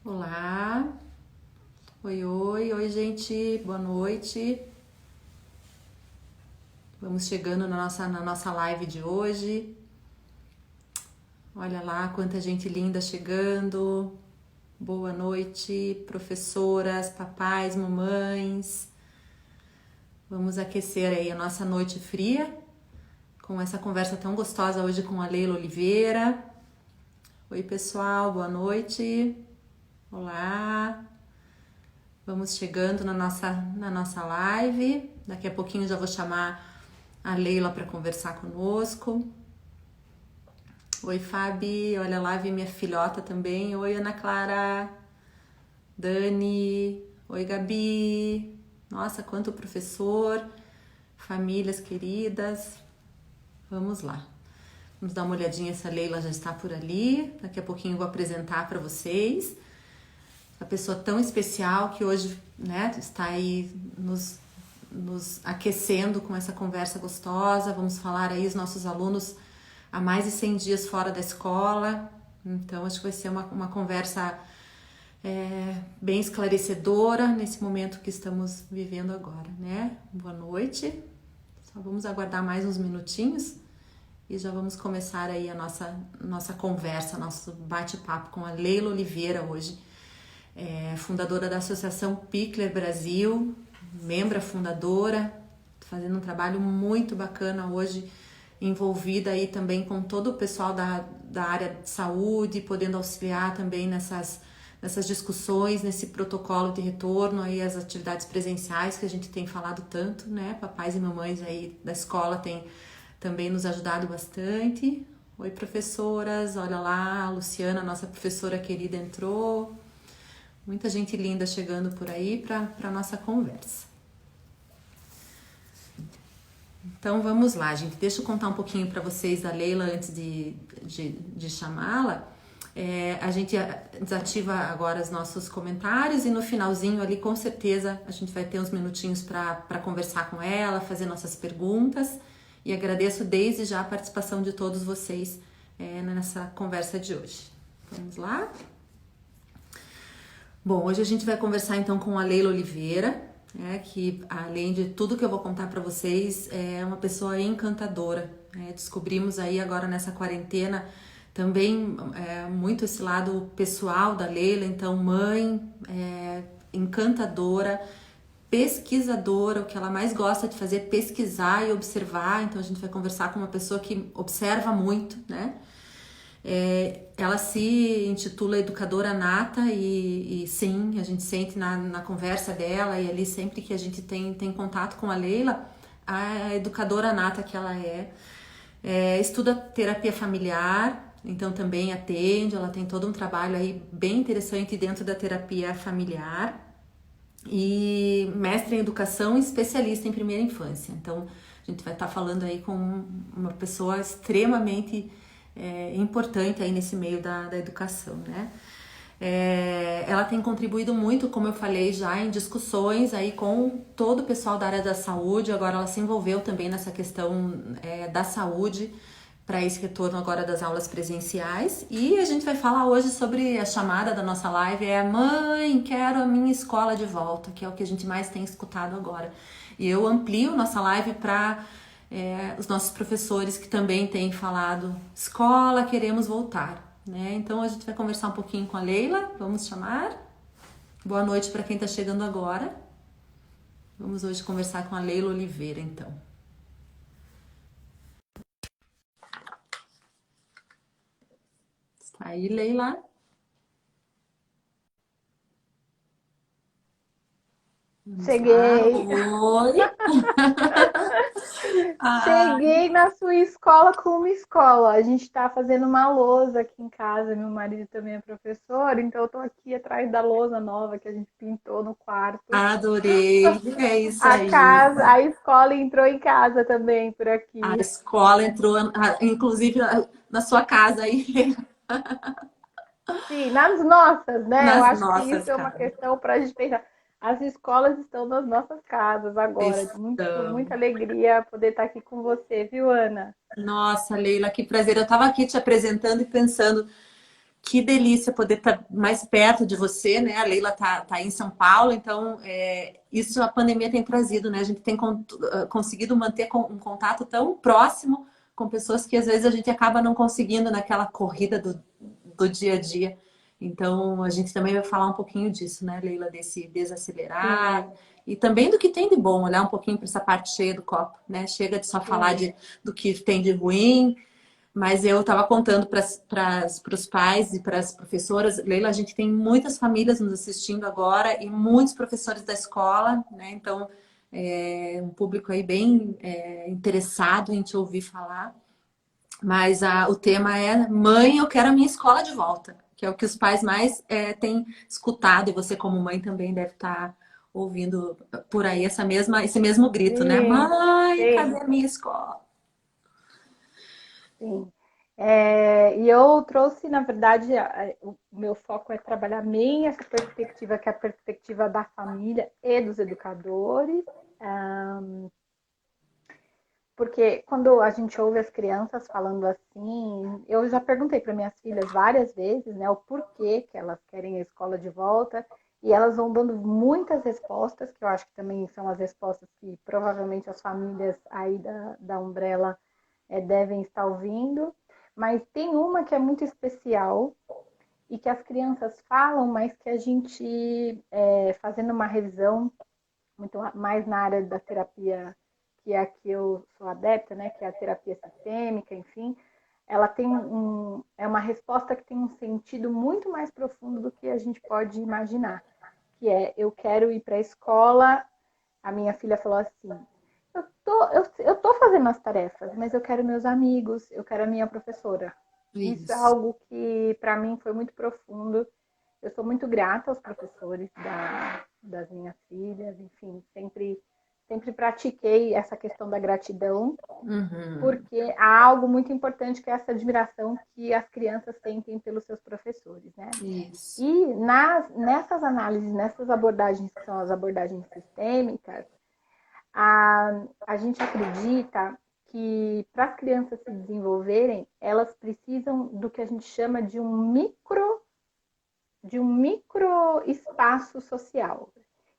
Olá, oi, gente, boa noite. Vamos chegando na nossa live de hoje. Olha lá quanta gente linda chegando. Boa noite, professoras, papais, mamães. Vamos aquecer aí a nossa noite fria com essa conversa tão gostosa hoje com a Leila Oliveira. Oi, pessoal, boa noite. Olá. Vamos chegando na nossa live. Daqui a pouquinho já vou chamar a Leila para conversar conosco. Oi, Fabi. Olha lá, vi minha filhota também. Oi, Ana Clara. Dani. Oi, Gabi. Nossa, quanto professor. Famílias queridas. Vamos lá. Vamos dar uma olhadinha se a Leila já está por ali. Daqui a pouquinho eu vou apresentar para vocês a pessoa tão especial que hoje, né, está aí nos aquecendo com essa conversa gostosa. Vamos falar aí os nossos alunos há mais de 100 dias fora da escola. Então, acho que vai ser uma conversa bem esclarecedora nesse momento que estamos vivendo agora, né? Boa noite. Só vamos aguardar mais uns minutinhos e já vamos começar aí a nossa conversa, nosso bate-papo com a Leila Oliveira hoje. Fundadora da Associação Pickler Brasil, membra fundadora, fazendo um trabalho muito bacana hoje, envolvida aí também com todo o pessoal da área de saúde, podendo auxiliar também nessas discussões, nesse protocolo de retorno aí às atividades presenciais que a gente tem falado tanto, né? Papais e mamães aí da escola têm também nos ajudado bastante. Oi, professoras, olha lá, a Luciana, nossa professora querida, entrou. Muita gente linda chegando por aí para a nossa conversa. Então vamos lá, gente. Deixa eu contar um pouquinho para vocês da Leila antes de chamá-la. A gente desativa agora os nossos comentários e no finalzinho ali, com certeza, a gente vai ter uns minutinhos para conversar com ela, fazer nossas perguntas. E agradeço desde já a participação de todos vocês nessa conversa de hoje. Vamos lá? Bom, hoje a gente vai conversar então com a Leila Oliveira, que além de tudo que eu vou contar para vocês, é uma pessoa encantadora. Descobrimos aí agora nessa quarentena também muito esse lado pessoal da Leila, então mãe, encantadora, pesquisadora, o que ela mais gosta de fazer é pesquisar e observar, então a gente vai conversar com uma pessoa que observa muito, né? Ela se intitula educadora nata e sim, a gente sente na conversa dela e ali sempre que a gente tem contato com a Leila, a educadora nata que ela estuda terapia familiar, então também atende, ela tem todo um trabalho aí bem interessante dentro da terapia familiar e mestre em educação e especialista em primeira infância. Então a gente vai estar falando aí com uma pessoa extremamente importante aí nesse meio da educação, né? Ela tem contribuído muito, como eu falei já, em discussões aí com todo o pessoal da área da saúde. Agora ela se envolveu também nessa questão da saúde para esse retorno agora das aulas presenciais. E a gente vai falar hoje sobre a chamada da nossa live Mãe, quero a minha escola de volta, que é o que a gente mais tem escutado agora. E eu amplio nossa live para os nossos professores que também têm falado escola, queremos voltar, né? Então a gente vai conversar um pouquinho com a Leila, vamos chamar. Boa noite para quem está chegando agora. Vamos hoje conversar com a Leila Oliveira, então. Está aí, Leila? Vamos lá. Cheguei. Oi! Ah, Cheguei na sua escola com uma escola. A gente está fazendo uma lousa aqui em casa. Meu marido também é professor, então eu estou aqui atrás da lousa nova que a gente pintou no quarto. adorei! É isso A aí. casa, a escola entrou em casa também por A aqui. escola entrou, inclusive, na sua casa aí, Sim, nas nossas, né? Eu nas acho que nossas isso é uma casas. questão para a gente pensar. As escolas estão nas nossas casas agora. Estão. Muita alegria poder estar aqui com você, viu, Ana? Nossa, Leila, que prazer. Eu estava aqui te apresentando e pensando Que delícia poder estar mais perto de você, né? A Leila tá aí em São Paulo, então isso a pandemia tem trazido, né? A gente tem conseguido manter um contato tão próximo com pessoas que às vezes a gente acaba não conseguindo naquela corrida do dia a dia. Então a gente também vai falar um pouquinho disso, né, Leila? Desse desacelerar Sim, e também do que tem de bom, olhar um pouquinho para essa parte cheia do copo, né? Chega de só falar sim. do que tem de ruim. Mas eu estava contando para os pais e para as professoras, Leila, a gente tem muitas famílias nos assistindo agora e muitos professores da escola, né? Então, um público aí bem interessado em te ouvir falar. Mas o tema é Mãe, eu quero a minha escola de volta, que é o que os pais mais têm escutado, e você como mãe também deve estar ouvindo por aí esse mesmo grito, né? Sim, Mãe, cadê sim, a minha escola? sim. E eu trouxe, na verdade, o meu foco é trabalhar bem essa perspectiva, que é a perspectiva da família e dos educadores, porque quando a gente ouve as crianças falando assim, eu já perguntei para minhas filhas várias vezes, né, o porquê que elas querem a escola de volta, e elas vão dando muitas respostas, que eu acho que também são as respostas que provavelmente as famílias aí da Umbrella devem estar ouvindo, mas tem uma que é muito especial e que as crianças falam, mas que a gente, fazendo uma revisão muito mais na área da terapia, que é a que eu sou adepta, né, que é a terapia sistêmica, enfim, ela tem é uma resposta que tem um sentido muito mais profundo do que a gente pode imaginar, que é: eu quero ir para a escola. A minha filha falou assim: eu tô fazendo as tarefas, mas eu quero meus amigos, eu quero a minha professora. Isso é Isso. algo que para mim foi muito profundo. Eu sou muito grata aos professores das minhas filhas, enfim, sempre pratiquei essa questão da gratidão, Uhum. porque há algo muito importante que é essa admiração que as crianças sentem pelos seus professores, né? Isso. E nessas análises, nessas abordagens que são as abordagens sistêmicas, a gente acredita que para as crianças se desenvolverem, elas precisam do que a gente chama de um micro espaço social.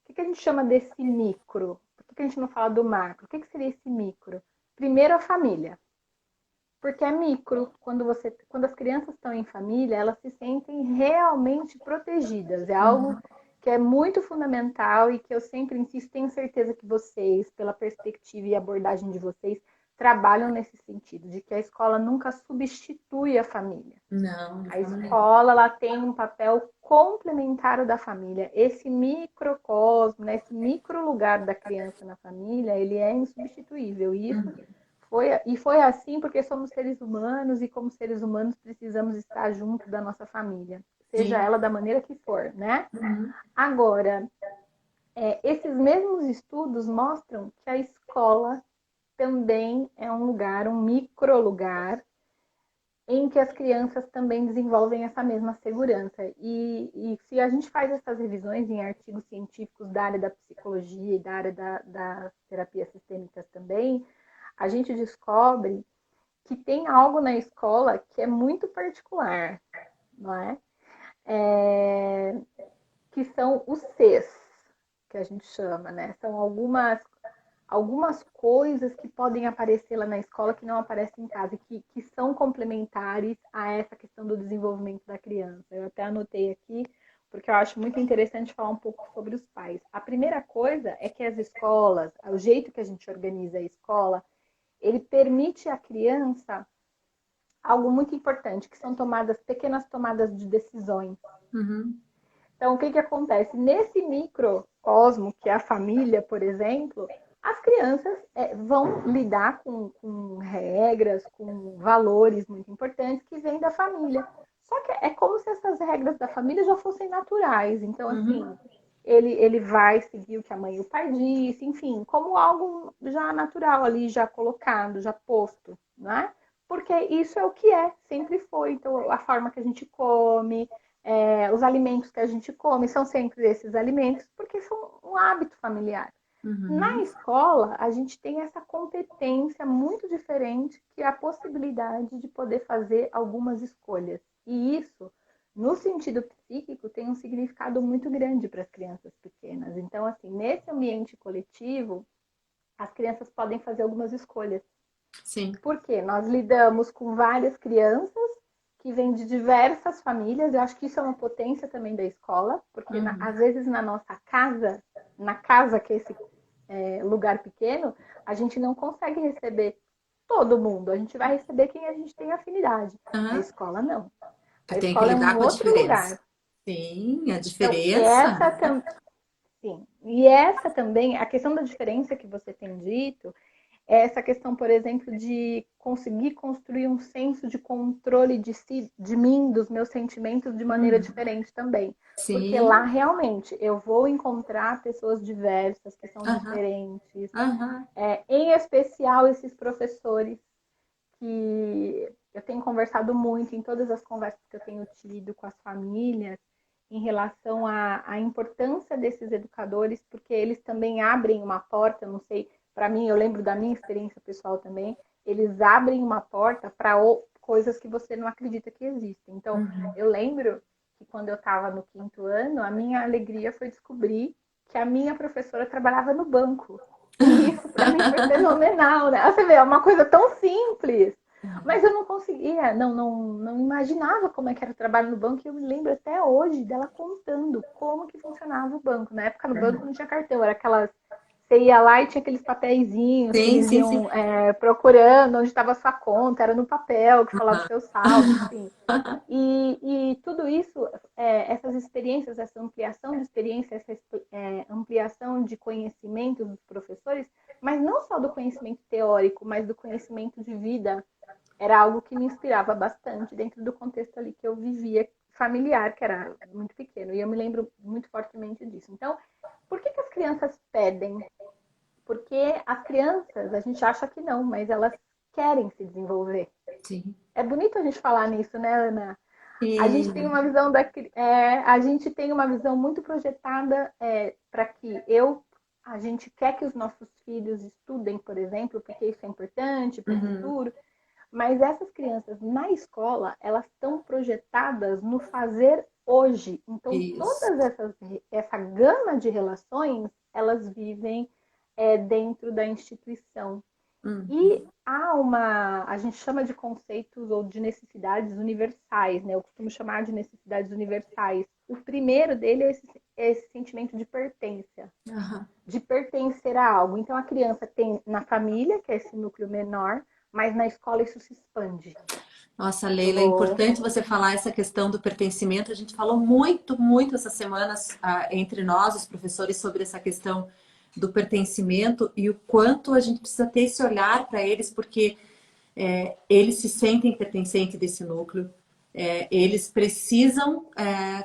O que a gente chama desse micro? Por que a gente não fala do macro? O que seria esse micro? Primeiro, a família. Porque é micro. Quando as crianças estão em família, elas se sentem realmente protegidas. É algo que é muito fundamental e que eu sempre insisto. Tenho certeza que vocês, pela perspectiva e abordagem de vocês, trabalham nesse sentido, de que a escola nunca substitui a família. Não, de A forma nenhuma. escola, ela tem um papel complementar ao da família. Esse microcosmo, né, esse micro lugar da criança na família, ele é insubstituível. E foi assim porque somos seres humanos e como seres humanos precisamos estar junto da nossa família, seja Sim. ela da maneira que for, né? Uhum. Agora, esses mesmos estudos mostram que a escola também é um lugar, um micro lugar, em que as crianças também desenvolvem essa mesma segurança. E se a gente faz essas revisões em artigos científicos da área da psicologia e da área das terapias sistêmicas também, a gente descobre que tem algo na escola que é muito particular, não é? Que são os Cs, que a gente chama, né? São algumas coisas que podem aparecer lá na escola que não aparecem em casa, que são complementares a essa questão do desenvolvimento da criança. Eu até anotei aqui, porque eu acho muito interessante falar um pouco sobre os pais. A primeira coisa é que as escolas, o jeito que a gente organiza a escola, ele permite à criança algo muito importante, que são pequenas tomadas de decisões. Uhum. Então, o que acontece? Nesse microcosmo, que é a família, por exemplo, as crianças vão lidar com regras, com valores muito importantes que vêm da família. Só que é como se essas regras da família já fossem naturais. Então, assim, Uhum. ele vai seguir o que a mãe e o pai disse, enfim, como algo já natural ali, já colocado, já posto, né? Porque isso é o que sempre foi. Então, a forma que a gente come, os alimentos que a gente come são sempre esses alimentos, porque são um hábito familiar. Na Uhum. escola, a gente tem essa competência muito diferente, que é a possibilidade de poder fazer algumas escolhas. E isso no sentido psíquico, tem um significado muito grande para as crianças pequenas. Então, assim, nesse ambiente coletivo, as crianças podem fazer algumas escolhas. Sim. Porque nós lidamos com várias crianças que vêm de diversas famílias. Eu acho que isso é uma potência também da escola, porque Uhum. às vezes na nossa casa, na casa que é esse lugar pequeno, a gente não consegue receber todo mundo. A gente vai receber quem a gente tem afinidade. A Aham. escola não. Tu A tem que escola é lidar um com a outro diferença. lugar. Sim, a Então, diferença. sim. E essa também, a questão da diferença que você tem dito, é essa questão, por exemplo, de conseguir construir um senso de controle de si, de mim, dos meus sentimentos de maneira Uhum. diferente também. Porque lá Sim. realmente eu vou encontrar pessoas diversas, que são Aham. diferentes, Aham. em especial esses professores que eu tenho conversado muito em todas as conversas que eu tenho tido com as famílias em relação à importância desses educadores, porque eles também abrem uma porta, não sei, para mim, eu lembro da minha experiência pessoal também, eles abrem uma porta para coisas que você não acredita que existem. Então, Uhum. eu lembro que quando eu estava no 5º ano, a minha alegria foi descobrir que a minha professora trabalhava no banco. E isso para mim foi fenomenal, né? Você vê, é uma coisa tão simples. Mas eu não conseguia, não imaginava como é que era o trabalho no banco. E eu me lembro até hoje dela contando como que funcionava o banco. Na época no banco não tinha cartão, era aquelas. Você ia lá e tinha aqueles papeizinhos que Sim, eles sim, sim. iam procurando onde estava a sua conta, era no papel que falava o seu saldo, enfim. E tudo isso, essas experiências, essa ampliação de experiência, essa ampliação de conhecimentos dos professores, mas não só do conhecimento teórico, mas do conhecimento de vida, era algo que me inspirava bastante dentro do contexto ali que eu vivia familiar, que era muito pequeno. E eu me lembro muito fortemente disso. Então, por que as crianças pedem? Porque as crianças, a gente acha que não, mas elas querem se desenvolver. Sim. É bonito a gente falar nisso, né, Ana? A gente tem Sim. uma visão a gente tem uma visão muito projetada para que a gente quer que os nossos filhos estudem, por exemplo, porque isso é importante para o Uhum. futuro. Mas essas crianças na escola, elas estão projetadas no fazer hoje. Então, Isso. todas essa gama de relações, elas vivem dentro da instituição. Uhum. E a gente chama de conceitos ou de necessidades universais, né? Eu costumo chamar de necessidades universais. O primeiro dele é esse sentimento de pertença, Aham. de pertencer a algo. Então, a criança tem na família, que é esse núcleo menor, mas na escola isso se expande. Nossa, Eu Leila, é vou. importante você falar essa questão do pertencimento. A gente falou muito, muito essas semanas entre nós, os professores, sobre essa questão do pertencimento e o quanto a gente precisa ter esse olhar para eles, porque eles se sentem pertencentes desse núcleo. Eles precisam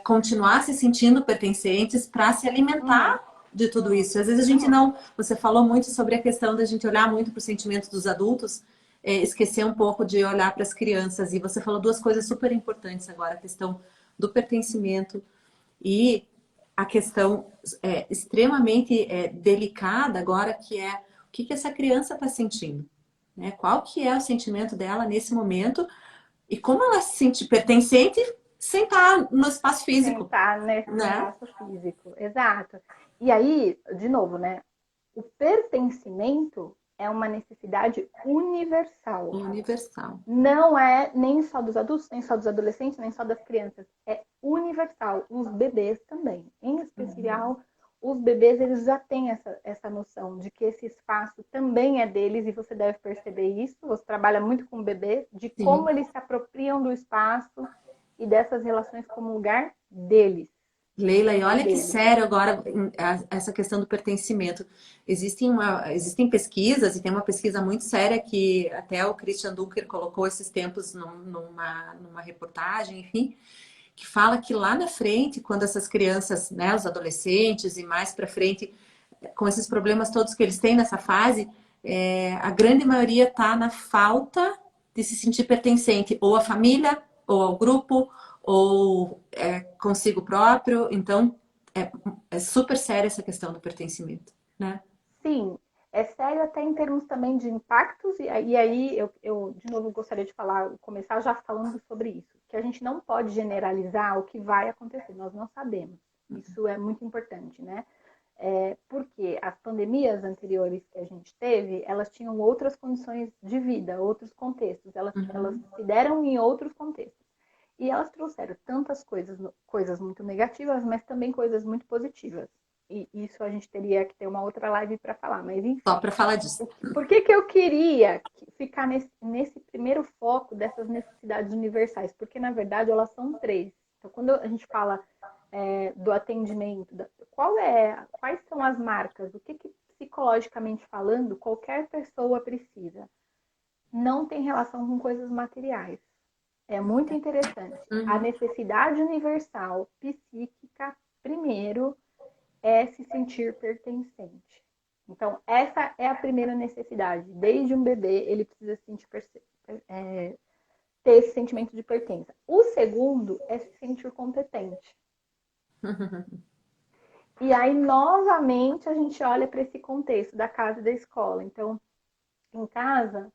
continuar se sentindo pertencentes para se Uhum. alimentar de tudo isso. Às vezes a gente não. Você falou muito sobre a questão da gente olhar muito para os sentimentos dos adultos, esquecer um pouco de olhar para as crianças. E você falou duas coisas super importantes agora: a questão do pertencimento e a questão extremamente delicada agora, que é o que essa criança está sentindo, né? Qual que é o sentimento dela nesse momento e como ela se sente pertencente sem estar no espaço físico, Sentar nesse né? espaço físico. Exato. E aí, de novo, né? O pertencimento é uma necessidade universal. Universal. Não é nem só dos adultos, nem só dos adolescentes, nem só das crianças. É universal. Os bebês também. Em especial, os bebês eles já têm essa noção de que esse espaço também é deles e você deve perceber isso. Você trabalha muito com bebês, de como Sim. eles se apropriam do espaço e dessas relações como lugar deles. Leila, e É olha que deles. sério agora essa questão do pertencimento. Existem pesquisas, e tem uma pesquisa muito séria que até o Christian Dunker colocou esses tempos numa reportagem, enfim, que fala que lá na frente, quando essas crianças, né, os adolescentes e mais para frente, com esses problemas todos que eles têm nessa fase, a grande maioria está na falta de se sentir pertencente ou à família, ou ao grupo, ou consigo próprio. Então, é super séria essa questão do pertencimento, né? Sim, é sério até em termos também de impactos, e aí eu de novo gostaria de falar, começar já falando sobre isso. que a gente não pode generalizar o que vai acontecer, nós não sabemos. Isso é muito importante, né? Porque as pandemias anteriores que a gente teve, elas tinham outras condições de vida, outros contextos, elas se deram em outros contextos. E elas trouxeram tantas coisas muito negativas, mas também coisas muito positivas. E isso a gente teria que ter uma outra live para falar, mas enfim. Só para falar disso. Por que eu queria ficar nesse primeiro foco dessas necessidades universais? Porque, na verdade, elas são 3. Então, quando a gente fala do atendimento, quais são as marcas? O que psicologicamente falando, qualquer pessoa precisa? Não tem relação com coisas materiais. É muito interessante. A necessidade universal psíquica, primeiro, é se sentir pertencente. Então, essa é a primeira necessidade. Desde um bebê, ele precisa ter esse sentimento de pertença. O segundo é se sentir competente. E aí, novamente, a gente olha para esse contexto da casa e da escola. Então, em casa,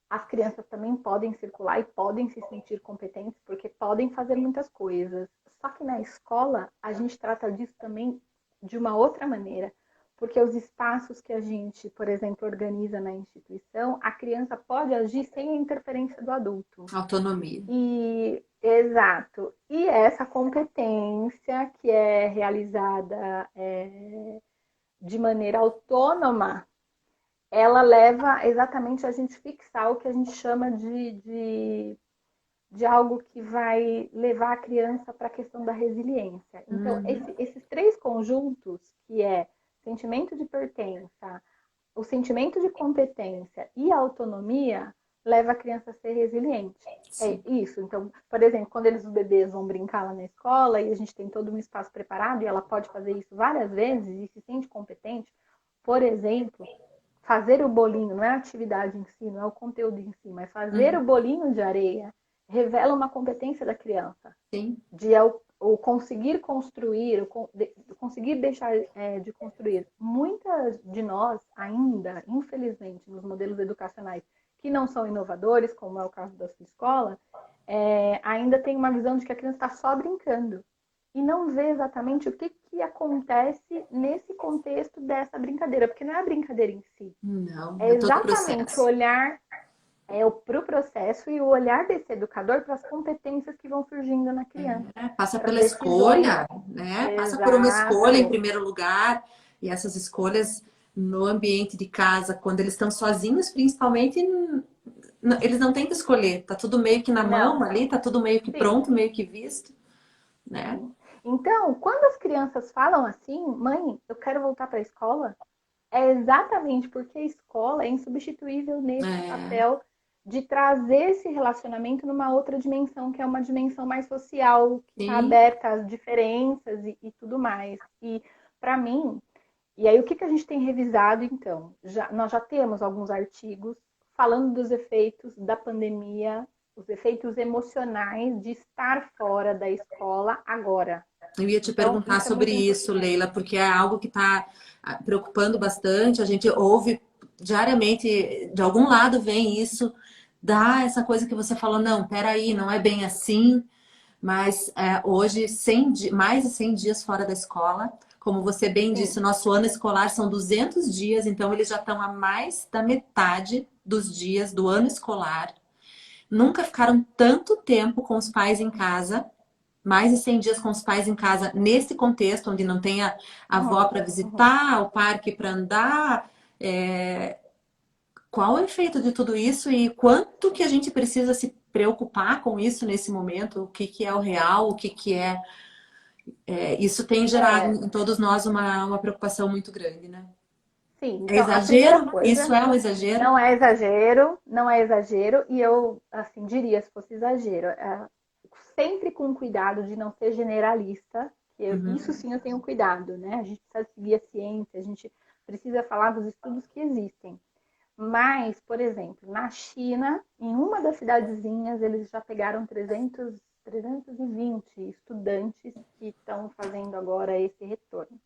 as crianças também podem circular e podem se sentir competentes, porque podem fazer muitas coisas. Só que na escola, a gente trata disso também de uma outra maneira. Porque os espaços que a gente, por exemplo, organiza na instituição, a criança pode agir sem a interferência do adulto. Autonomia. Exato. E essa competência que é realizada de maneira autônoma, ela leva exatamente a gente fixar o que a gente chama de algo que vai levar a criança para a questão da resiliência. Então, esses 3 conjuntos, que é sentimento de pertença, o sentimento de competência e a autonomia, leva a criança a ser resiliente. Sim. É isso. Então, por exemplo, quando os bebês vão brincar lá na escola e a gente tem todo um espaço preparado e ela pode fazer isso várias vezes e se sente competente, por exemplo, fazer o bolinho, não é a atividade em si, não é o conteúdo em si, mas fazer o bolinho de areia revela uma competência da criança. Sim. De o conseguir construir, conseguir deixar de construir. Muitas de nós ainda, infelizmente, nos modelos educacionais que não são inovadores, como é o caso da sua escola, ainda tem uma visão de que a criança está só brincando. E não vê exatamente o que acontece nesse contexto dessa brincadeira, porque não é a brincadeira em si. Não, é exatamente o olhar para o processo e o olhar desse educador para as competências que vão surgindo na criança. Passa pela escolha, né? Exato. Passa por uma escolha em primeiro lugar, e essas escolhas no ambiente de casa, quando eles estão sozinhos, principalmente, eles não têm que escolher, tá tudo meio que na mão ali, tá tudo meio que pronto, meio que visto, né? Então, quando as crianças falam assim, mãe, eu quero voltar para a escola, é exatamente porque a escola é insubstituível nesse papel de trazer esse relacionamento numa outra dimensão, que é uma dimensão mais social, que está aberta às diferenças e tudo mais. E, para mim, e aí o que a gente tem revisado, então? Nós já temos alguns artigos falando dos efeitos da pandemia, os efeitos emocionais de estar fora da escola agora. Eu ia te perguntar sobre isso, Leila, porque é algo que está preocupando bastante. A gente ouve diariamente, de algum lado vem isso, dá essa coisa que você falou, não, peraí, não é bem assim. Mas hoje, mais de 100 dias fora da escola. Como você bem disse, o nosso ano escolar são 200 dias, então eles já estão a mais da metade dos dias do ano escolar. Nunca ficaram tanto tempo com os pais em casa. Mais de 100 dias com os pais em casa, nesse contexto, onde não tem a avó para visitar, o parque para andar. Qual é o efeito de tudo isso e quanto que a gente precisa se preocupar com isso nesse momento? O que é o real, o que é... isso tem gerado em todos nós uma preocupação muito grande, né? Sim, então, é exagero? Coisa, isso é um exagero? Não é exagero, não é exagero. E eu, assim, diria, se fosse exagero, sempre com cuidado de não ser generalista. Isso sim eu tenho cuidado, né? A gente precisa seguir a ciência, a gente precisa falar dos estudos que existem. Mas, por exemplo, na China, em uma das cidadezinhas, eles já pegaram 320 estudantes que estão fazendo agora esse retorno.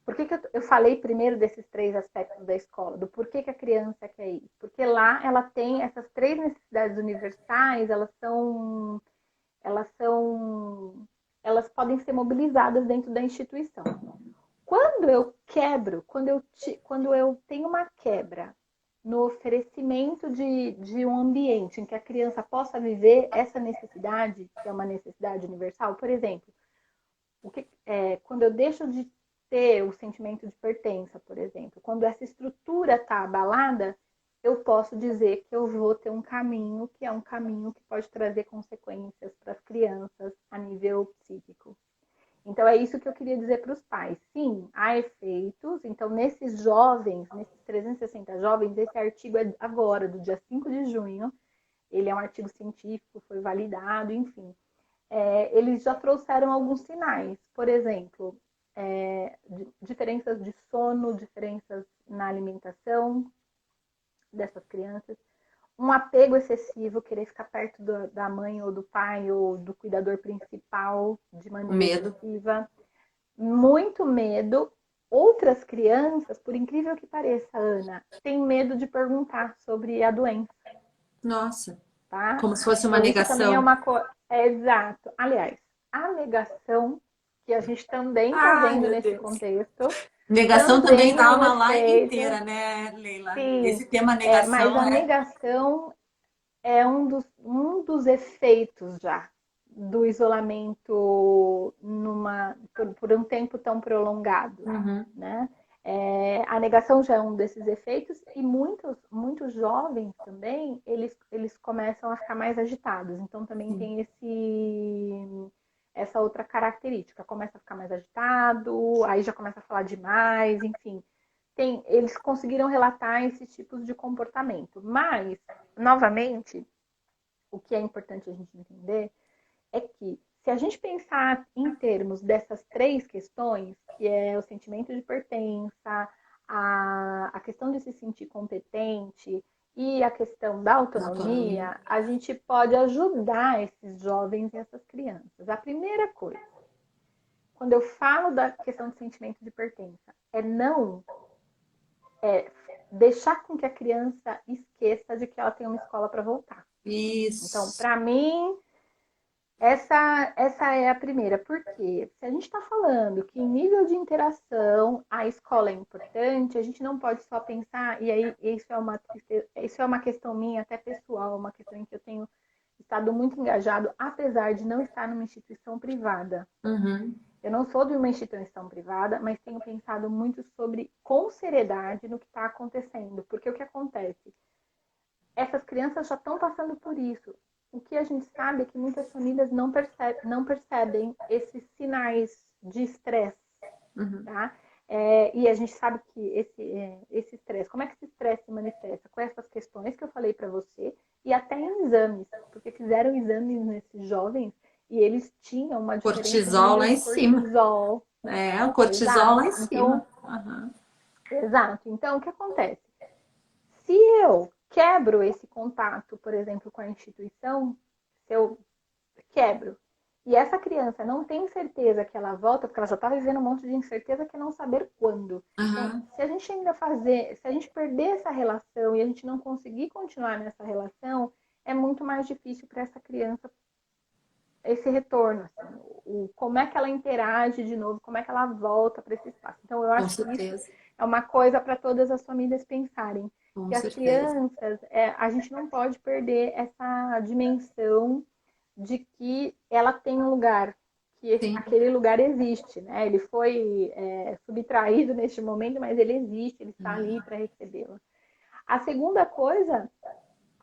Por que eu falei primeiro desses 3 aspectos da escola? Do porquê que a criança quer ir? Porque lá ela tem essas 3 necessidades universais, elas são, elas podem ser mobilizadas dentro da instituição. Quando eu quebro, quando eu tenho uma quebra no oferecimento de um ambiente em que a criança possa viver essa necessidade, que é uma necessidade universal, por exemplo, quando eu deixo de ter o sentimento de pertença, por exemplo, quando essa estrutura está abalada, eu posso dizer que eu vou ter um caminho que é um caminho que pode trazer consequências para as crianças a nível psíquico. Então, é isso que eu queria dizer para os pais. Sim, há efeitos. Então, nesses jovens, nesses 360 jovens, esse artigo é agora, do dia 5 de junho. Ele é um artigo científico, foi validado, enfim. Eles já trouxeram alguns sinais. Por exemplo, diferenças de sono, diferenças na alimentação dessas crianças, um apego excessivo, querer ficar perto da mãe ou do pai ou do cuidador principal de maneira excessiva, muito medo. Outras crianças, por incrível que pareça, Ana, têm medo de perguntar sobre a doença. Nossa, tá? como se fosse uma Então, isso também é negação. uma coisa. Exato. Aliás, a negação, que a gente também está Ai, vendo meu nesse Deus. contexto, Negação também também é dá um uma live efeito. inteira, né, Leila? Sim, Esse tema mas negação a é. negação é um dos efeitos já do isolamento por um tempo tão prolongado, Uhum. né? A negação já é um desses efeitos e muitos jovens também, eles começam a ficar mais agitados. Então também Sim. tem essa outra característica. Começa a ficar mais agitado, aí já começa a falar demais, enfim. Eles conseguiram relatar esses tipos de comportamento. Mas, novamente, o que é importante a gente entender é que, se a gente pensar em termos dessas 3 questões, que é o sentimento de pertença, a questão de se sentir competente e a questão da Autonomia. autonomia, a gente pode ajudar esses jovens e essas crianças. A primeira coisa, quando eu falo da questão do sentimento de pertença, não deixar com que a criança esqueça de que ela tem uma escola para voltar. Então, Isso. para mim, essa é a primeira. Porque se a gente está falando que em nível de interação a escola é importante, a gente não pode só pensar, e aí isso é uma questão minha, até pessoal, uma questão em que eu tenho estado muito engajado, apesar de não estar numa instituição privada. Uhum. Eu não sou de uma instituição privada, mas tenho pensado muito com seriedade, no que está acontecendo. Porque o que acontece? Essas crianças já estão passando por isso. O que a gente sabe é que muitas famílias não percebem esses sinais de estresse, Uhum. tá? E a gente sabe que esse estresse, como é que esse estresse se manifesta? Com essas questões que eu falei para você, e até em exames, porque fizeram exames nesses jovens e eles tinham uma diferença no Cortisol nível lá de em cima. cortisol. O cortisol lá Exato. em Então, cima. Uhum. exato. Então, o que acontece? Se eu quebro esse contato, por exemplo, com a instituição, se eu quebro, e essa criança não tem certeza que ela volta, porque ela já está vivendo um monte de incerteza que é não saber quando. Então, Uhum. se a gente perder essa relação e a gente não conseguir continuar nessa relação, é muito mais difícil para essa criança esse retorno, assim, como é que ela interage de novo, como é que ela volta para esse espaço. Então, eu Com acho que isso certeza. é uma coisa para todas as famílias pensarem, Com que as certeza. crianças, a gente não pode perder essa dimensão de que ela tem um lugar, que Sim. aquele lugar existe, né? Ele foi subtraído neste momento, mas ele existe, ele está ali para recebê-la. A segunda coisa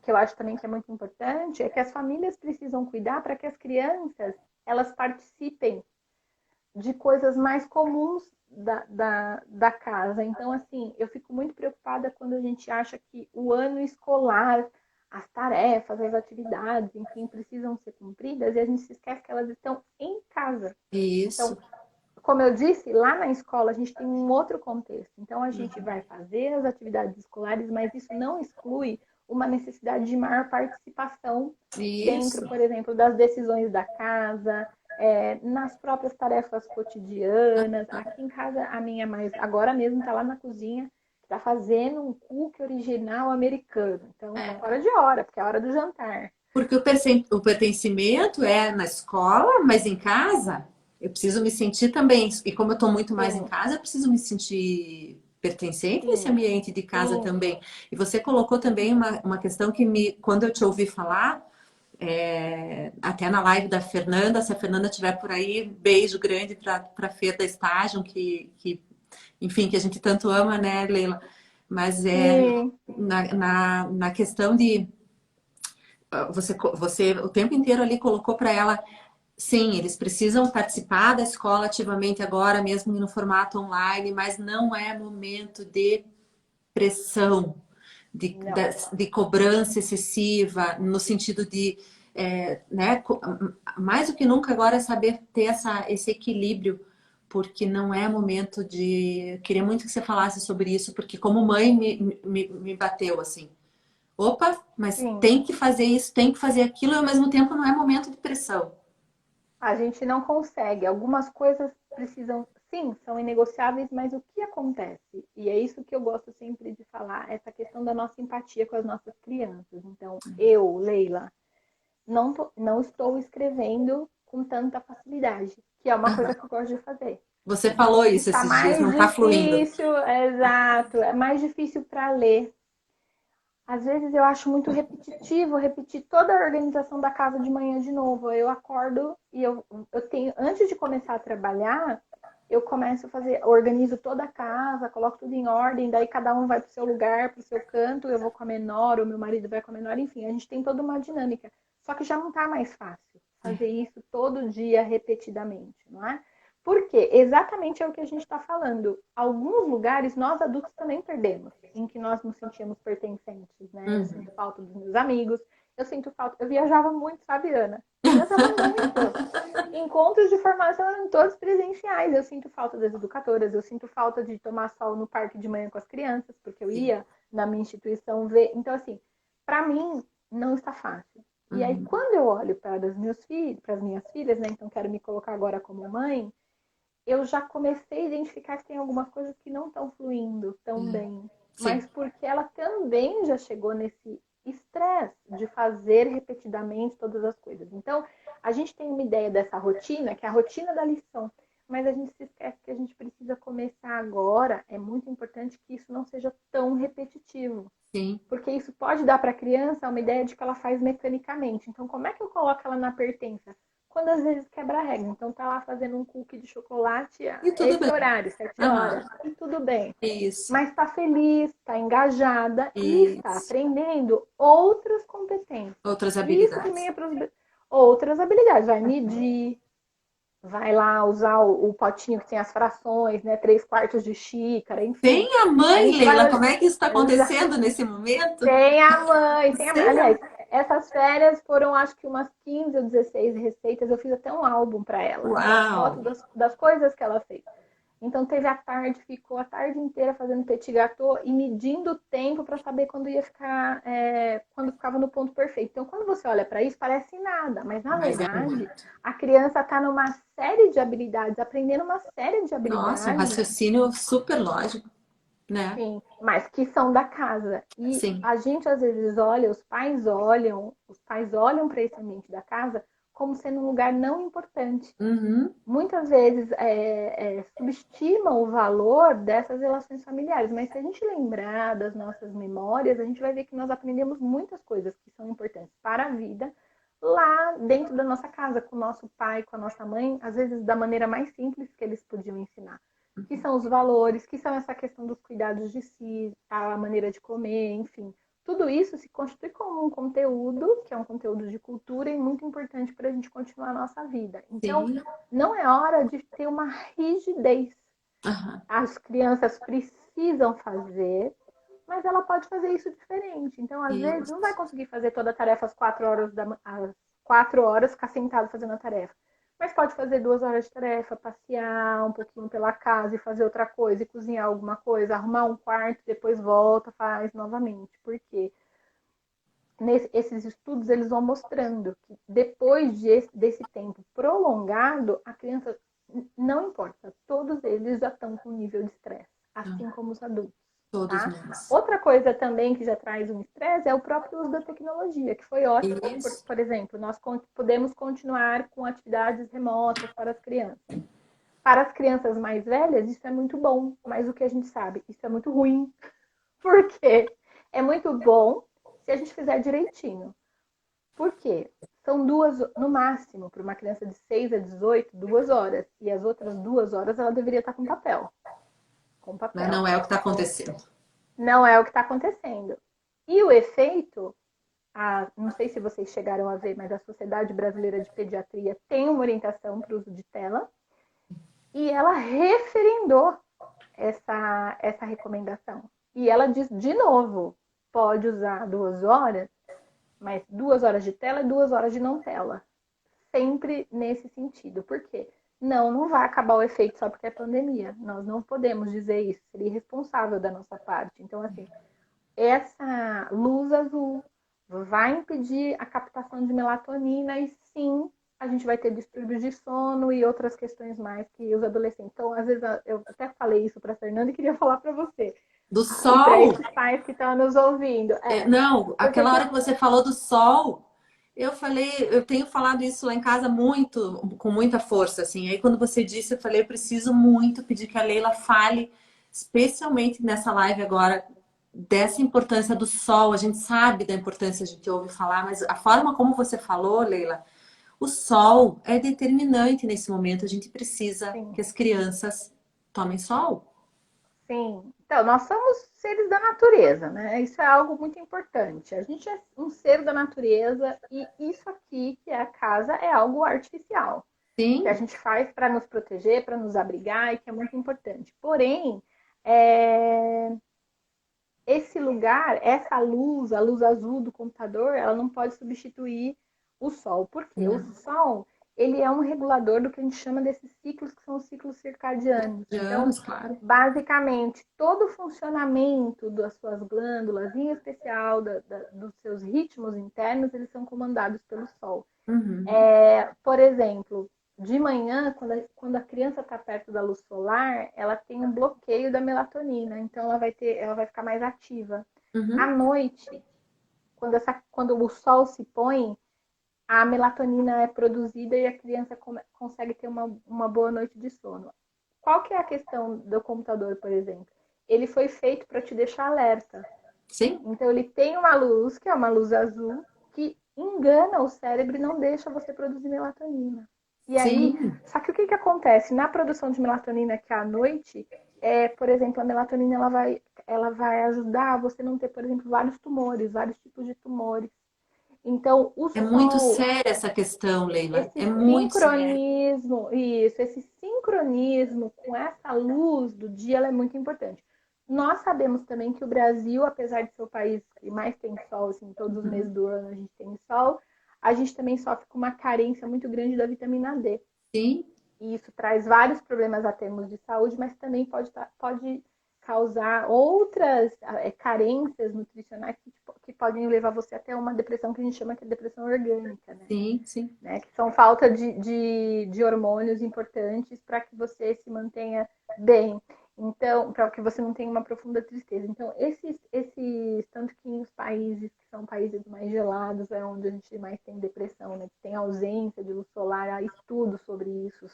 que eu acho também que é muito importante, é que as famílias precisam cuidar para que as crianças elas participem de coisas mais comuns da casa. Então, assim, eu fico muito preocupada quando a gente acha que o ano escolar, as tarefas, as atividades, enfim, precisam ser cumpridas e a gente se esquece que elas estão em casa. Isso. Então, como eu disse, lá na escola a gente tem um outro contexto. Então a gente vai fazer as atividades escolares, mas isso não exclui uma necessidade de maior participação dentro, Isso. por exemplo, das decisões da casa, nas próprias tarefas cotidianas. Aqui em casa, a minha mais agora mesmo está lá na cozinha, está fazendo um cookie original americano. Então tá fora de hora, porque é a hora do jantar. Porque o pertencimento é na escola, mas em casa eu preciso me sentir também. E como eu estou muito mais em Sim, casa, eu preciso me sentir pertencente nesse sim, ambiente de casa sim. também. E você colocou também uma questão que quando eu te ouvi falar, até na live da Fernanda, se a Fernanda estiver por aí, beijo grande para a Fê da Estágio, enfim, que a gente tanto ama, né, Leila? Mas Sim. na questão de você o tempo inteiro ali colocou para ela, sim, eles precisam participar da escola ativamente agora, mesmo no formato online, mas não é momento de pressão, Não. de cobrança excessiva, no sentido de, né, mais do que nunca agora é saber ter esse equilíbrio, porque não é momento de. Eu queria muito que você falasse sobre isso, porque como mãe me bateu assim. Opa, mas Sim. tem que fazer isso, tem que fazer aquilo, e ao mesmo tempo não é momento de pressão. A gente não consegue. Algumas coisas precisam, sim, são inegociáveis, mas o que acontece? E é isso que eu gosto sempre de falar, essa questão da nossa empatia com as nossas crianças. Então, eu, Leila, não estou escrevendo com tanta facilidade, que é uma coisa que eu gosto de fazer. Você falou isso Está esses dias, mais não está fluindo. difícil, exato, é mais difícil para ler. Às vezes eu acho muito repetitivo, repetir toda a organização da casa de manhã de novo. Eu acordo e eu tenho, antes de começar a trabalhar, eu começo a fazer, organizo toda a casa, coloco tudo em ordem, daí cada um vai para o seu lugar, para o seu canto, eu vou com a menor, o meu marido vai com a menor, enfim, a gente tem toda uma dinâmica. Só que já não está mais fácil fazer isso todo dia, repetidamente, não é? Porque exatamente é o que a gente está falando. Alguns lugares nós adultos também perdemos, em que nós nos sentíamos pertencentes, né? Eu Uhum. sinto falta dos meus amigos, eu sinto falta. Eu viajava muito, sabe, Ana? Eu viajava muito. Encontros de formação eram todos presenciais. Eu sinto falta das educadoras, eu sinto falta de tomar sol no parque de manhã com as crianças, porque eu Sim. ia na minha instituição ver. Então, assim, para mim não está fácil. E aí, Uhum. quando eu olho para os meus filhos, para as minhas filhas, né? Então, quero me colocar agora como mãe, eu já comecei a identificar que tem algumas coisas que não estão fluindo tão bem, Sim. mas porque ela também já chegou nesse estresse de fazer repetidamente todas as coisas. Então, a gente tem uma ideia dessa rotina, que é a rotina da lição, mas a gente se esquece que a gente precisa começar agora. É muito importante que isso não seja tão repetitivo, Sim. porque isso pode dar para a criança uma ideia de que ela faz mecanicamente. Então, como é que eu coloco ela na pertença? Quando às vezes quebra a regra. Então, tá lá fazendo um cookie de chocolate E a tudo esse bem. horário, 7 horas, Aham. e tudo bem. Isso. Mas está feliz, está engajada e está Isso. aprendendo outras competências. Outras E isso também habilidades. é para outras habilidades. Vai medir, vai lá usar o potinho que tem as frações, né? 3/4 de xícara, enfim. Tem a A mãe, gente vai Leila, como é que isso está olhar. acontecendo nesse momento? Tem a mãe, tem a mãe. Sei. Aliás, essas férias foram acho que umas 15 ou 16 receitas. Eu fiz até um álbum para ela, com as Uau! fotos das coisas que ela fez. Então teve a tarde, ficou a tarde inteira fazendo petit gâteau e medindo o tempo para saber quando ia ficar, quando ficava no ponto perfeito. Então, quando você olha para isso, parece nada, mas na Mas é verdade muito. a criança está numa série de habilidades, aprendendo uma série de Nossa, um habilidades. raciocínio super lógico, né? Sim, mas que são da casa. E Sim. a gente às vezes olha, os pais olham para esse ambiente da casa como sendo um lugar não importante. Uhum. Muitas vezes subestimam o valor dessas relações familiares, mas se a gente lembrar das nossas memórias, a gente vai ver que nós aprendemos muitas coisas que são importantes para a vida lá dentro da nossa casa, com o nosso pai, com a nossa mãe, às vezes da maneira mais simples que eles podiam ensinar, que são os valores, que são essa questão dos cuidados de si, a maneira de comer, enfim. Tudo isso se constitui como um conteúdo, que é um conteúdo de cultura e muito importante para a gente continuar a nossa vida. Então, Sim. não é hora de ter uma rigidez. Aham. As crianças precisam fazer, mas ela pode fazer isso diferente. Então, às vezes, não vai Isso. conseguir fazer toda a tarefa às 4 horas, ficar sentado fazendo a tarefa. Mas pode fazer 2 horas de tarefa, passear um pouquinho pela casa e fazer outra coisa, e cozinhar alguma coisa, arrumar um quarto, depois volta, faz novamente. Por quê? esses estudos eles vão mostrando que depois desse tempo prolongado, a criança, não importa, todos eles já estão com nível de estresse, assim como os adultos. Todos Tá? nós. Outra coisa também que já traz um estresse é o próprio uso da tecnologia, que foi ótimo. Por exemplo, nós podemos continuar com atividades remotas para as crianças. Para as crianças mais velhas, isso é muito bom, mas o que a gente sabe, isso é muito ruim. Por quê? É muito bom se a gente fizer direitinho. Por quê? São no máximo, para uma criança de 6 a 18, 2 horas. E as outras 2 horas ela deveria estar com papel. Com Mas papel. não é o que está acontecendo. Não é o que está acontecendo. E o efeito, não sei se vocês chegaram a ver, mas a Sociedade Brasileira de Pediatria tem uma orientação para o uso de tela. E ela referendou essa recomendação. E ela diz de novo, pode usar 2 horas, mas 2 horas de tela e 2 horas de não tela. Sempre nesse sentido. Por quê? Não vai acabar o efeito só porque é pandemia. Nós não podemos dizer isso, seria irresponsável da nossa parte. Então, assim, essa luz azul vai impedir a captação de melatonina e sim, a gente vai ter distúrbios de sono e outras questões mais que os adolescentes. Então, às vezes, eu até falei isso para a Fernanda e queria falar para você. Do E para sol. esses pais que estão nos ouvindo. Não, Porque aquela hora que você falou do sol, eu falei, eu tenho falado isso lá em casa muito, com muita força, assim. Aí quando você disse, eu falei, eu preciso muito pedir que a Leila fale, especialmente nessa live agora, dessa importância do sol. A gente sabe da importância, a gente ouve falar, mas a forma como você falou, Leila, o sol é determinante nesse momento. A gente precisa sim, que as crianças tomem sol. sim. Então, nós somos seres da natureza, né? Isso é algo muito importante. A gente é um ser da natureza e isso aqui, que é a casa, é algo artificial. Que a Sim, gente faz para nos proteger, para nos abrigar e que é muito importante. Porém, é, esse lugar, essa luz, a luz azul do computador, ela não pode substituir o sol. Por quê? O não. sol, ele é um regulador do que a gente chama desses ciclos, que são os ciclos circadianos. De Então, anos, claro. basicamente, todo o funcionamento das suas glândulas, em especial dos seus ritmos internos, eles são comandados pelo sol. Uhum. Por exemplo, de manhã, quando a criança está perto da luz solar, ela tem um bloqueio da melatonina, então ela vai ficar mais ativa. À Uhum. noite, quando o sol se põe, a melatonina é produzida e a criança consegue ter uma boa noite de sono. Qual que é a questão do computador, por exemplo? Ele foi feito para te deixar alerta. Sim, Então ele tem uma luz, que é uma luz azul, que engana o cérebro e não deixa você produzir melatonina. E aí, sim. só que o que acontece? Na produção de melatonina, que é à noite, por exemplo, a melatonina ela vai ajudar você não ter, por exemplo, vários tumores, vários tipos de tumores. Então, o É muito sol, séria essa questão, Leila. esse É muito sério. sincronismo, isso, esse sincronismo com essa luz do dia, ela é muito importante. Nós sabemos também que o Brasil, apesar de ser o país que mais tem sol, assim, todos os meses do ano a gente tem sol, a gente também sofre com uma carência muito grande da vitamina D. Sim, E isso traz vários problemas a termos de saúde, mas também pode causar outras carências nutricionais que podem levar você até uma depressão que a gente chama de depressão orgânica, né? sim, sim. Que são falta de hormônios importantes para que você se mantenha bem. Então, para que você não tenha uma profunda tristeza. Então, tanto que os países que são países mais gelados é onde a gente mais tem depressão, né? Tem ausência de luz solar, há estudos sobre isso,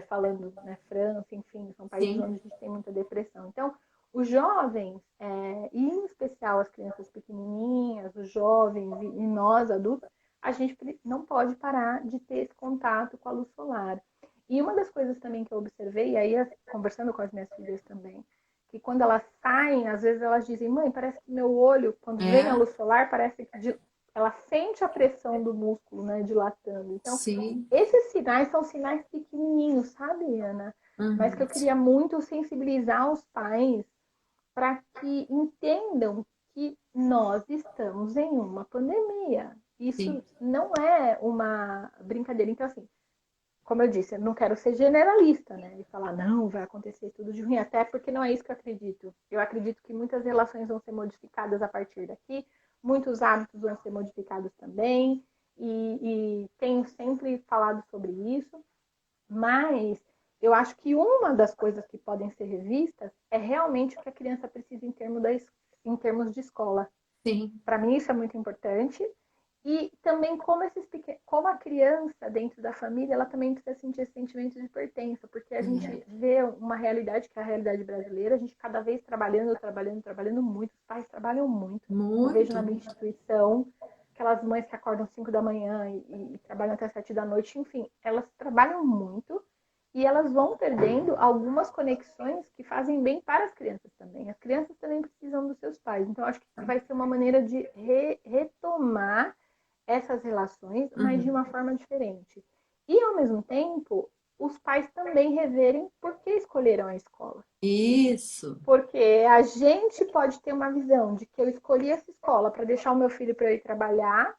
falando na França, enfim, são países Sim. onde a gente tem muita depressão. Então, os jovens, e em especial as crianças pequenininhas, os jovens e nós adultos, a gente não pode parar de ter esse contato com a luz solar. E uma das coisas também que eu observei, e aí conversando com as minhas filhas também, que quando elas saem, às vezes elas dizem, mãe, parece que meu olho, quando vem a É, luz solar, parece que ela sente a pressão do músculo, né, dilatando. Então, sim. esses sinais são sinais pequenininhos, sabe, Ana? Mas que eu Uhum. queria muito sensibilizar os pais para que entendam que nós estamos em uma pandemia. Sim. Isso não é uma brincadeira. Então, assim, como eu disse, eu não quero ser generalista, né? E falar, não, vai acontecer tudo de ruim, até porque não é isso que eu acredito. Eu acredito que muitas relações vão ser modificadas a partir daqui, muitos hábitos vão ser modificados também, e tenho sempre falado sobre isso, mas eu acho que uma das coisas que podem ser revistas é realmente o que a criança precisa em termos de escola. Sim. Para mim isso é muito importante. E também como a criança dentro da família, ela também precisa sentir esse sentimento de pertença, porque a gente vê uma realidade que é a realidade brasileira, a gente cada vez trabalhando muito, os pais trabalham muito. Eu vejo Muito. na minha instituição aquelas mães que acordam 5 da manhã e trabalham até 7 da noite, enfim, elas trabalham muito e elas vão perdendo algumas conexões que fazem bem para as crianças também. As crianças também precisam dos seus pais. Então, acho que vai ser uma maneira de retomar essas relações, mas de uma forma diferente. E, ao mesmo tempo, os pais também reverem por que escolheram a escola. Isso. Porque a gente pode ter uma visão de que eu escolhi essa escola para deixar o meu filho para eu ir trabalhar.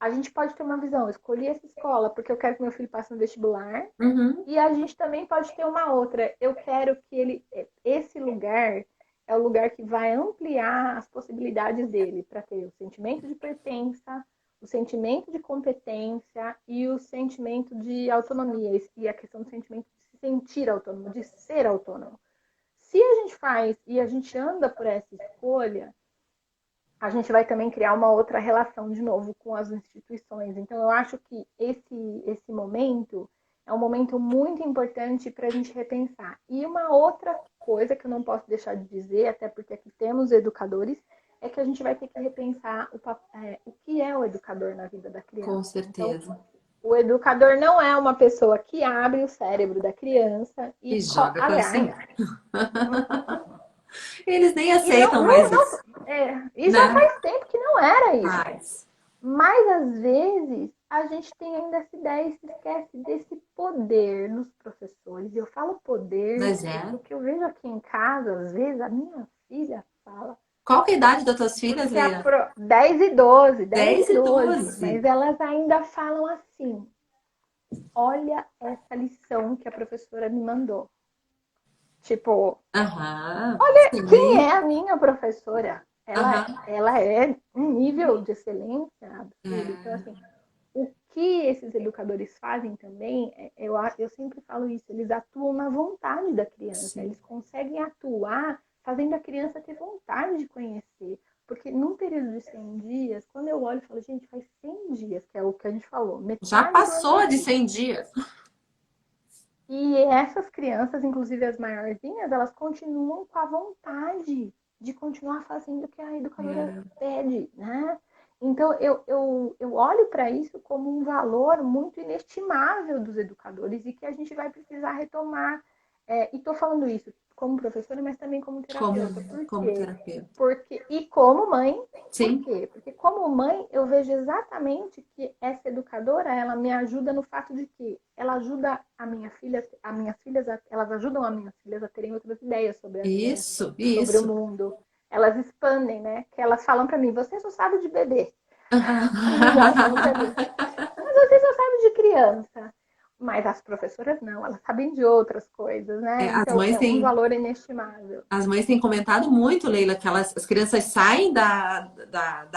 A gente pode ter uma visão, eu escolhi essa escola porque eu quero que meu filho passe no vestibular. Uhum. E a gente também pode ter uma outra. Eu quero que esse lugar é o lugar que vai ampliar as possibilidades dele para ter o sentimento de pertença, o sentimento de competência e o sentimento de autonomia. E a questão do sentimento de se sentir autônomo, de ser autônomo. Se a gente faz e a gente anda por essa escolha, a gente vai também criar uma outra relação de novo com as instituições. Então, eu acho que esse momento é um momento muito importante para a gente repensar. E uma outra coisa que eu não posso deixar de dizer, até porque aqui temos educadores, é que a gente vai ter que repensar o que é o educador na vida da Com criança. Então, certeza. o educador não é uma pessoa que abre o cérebro da criança E joga para aliás, cima. Eles nem e não, aceitam mais não, isso, e já né? faz tempo que não era isso. Mas, Mas às vezes a gente tem ainda essa ideia e se esquece desse poder nos professores. Eu falo poder mas é. porque o que eu vejo aqui em casa, às vezes, a minha filha fala. Qual que é a idade das tuas filhas, Porque a Leila? 10 e 12, 10 10 e e 12, 12. mas elas ainda falam assim: olha essa lição que a professora me mandou. Tipo, Aham, quem é sim. a minha professora? Aham. Ela é um nível de excelência absurdo. Então, É, assim, o que esses educadores fazem também, eu sempre falo isso, eles atuam na vontade da criança, sim. eles conseguem atuar fazendo a criança ter vontade de conhecer. Porque num período de 100 dias, quando eu olho e falo, gente, faz 100 dias, que é o que a gente falou, Já metade do ano passou de letivo. 100 dias. E essas crianças, inclusive as maiorzinhas, elas continuam com a vontade de continuar fazendo o que a educadora É, pede, né? Então, eu olho para isso como um valor muito inestimável dos educadores e que a gente vai precisar retomar. E estou falando isso como professora, mas também como terapeuta. Por como quê? terapeuta. E como mãe, por Sim, quê? Porque como mãe, eu vejo exatamente que essa educadora, ela me ajuda no fato de que ela ajuda as minhas filhas, elas ajudam as minhas filhas a terem outras ideias sobre a vida, isso, sobre o isso. mundo. Elas expandem, né? Que elas falam para mim, você só sabe de bebê. Elas falam para mim, mas você só sabe de criança. Mas as professoras não, elas sabem de outras coisas, né? É, Então, é um valor inestimável. as mães têm comentado muito, Leila, que as crianças saem da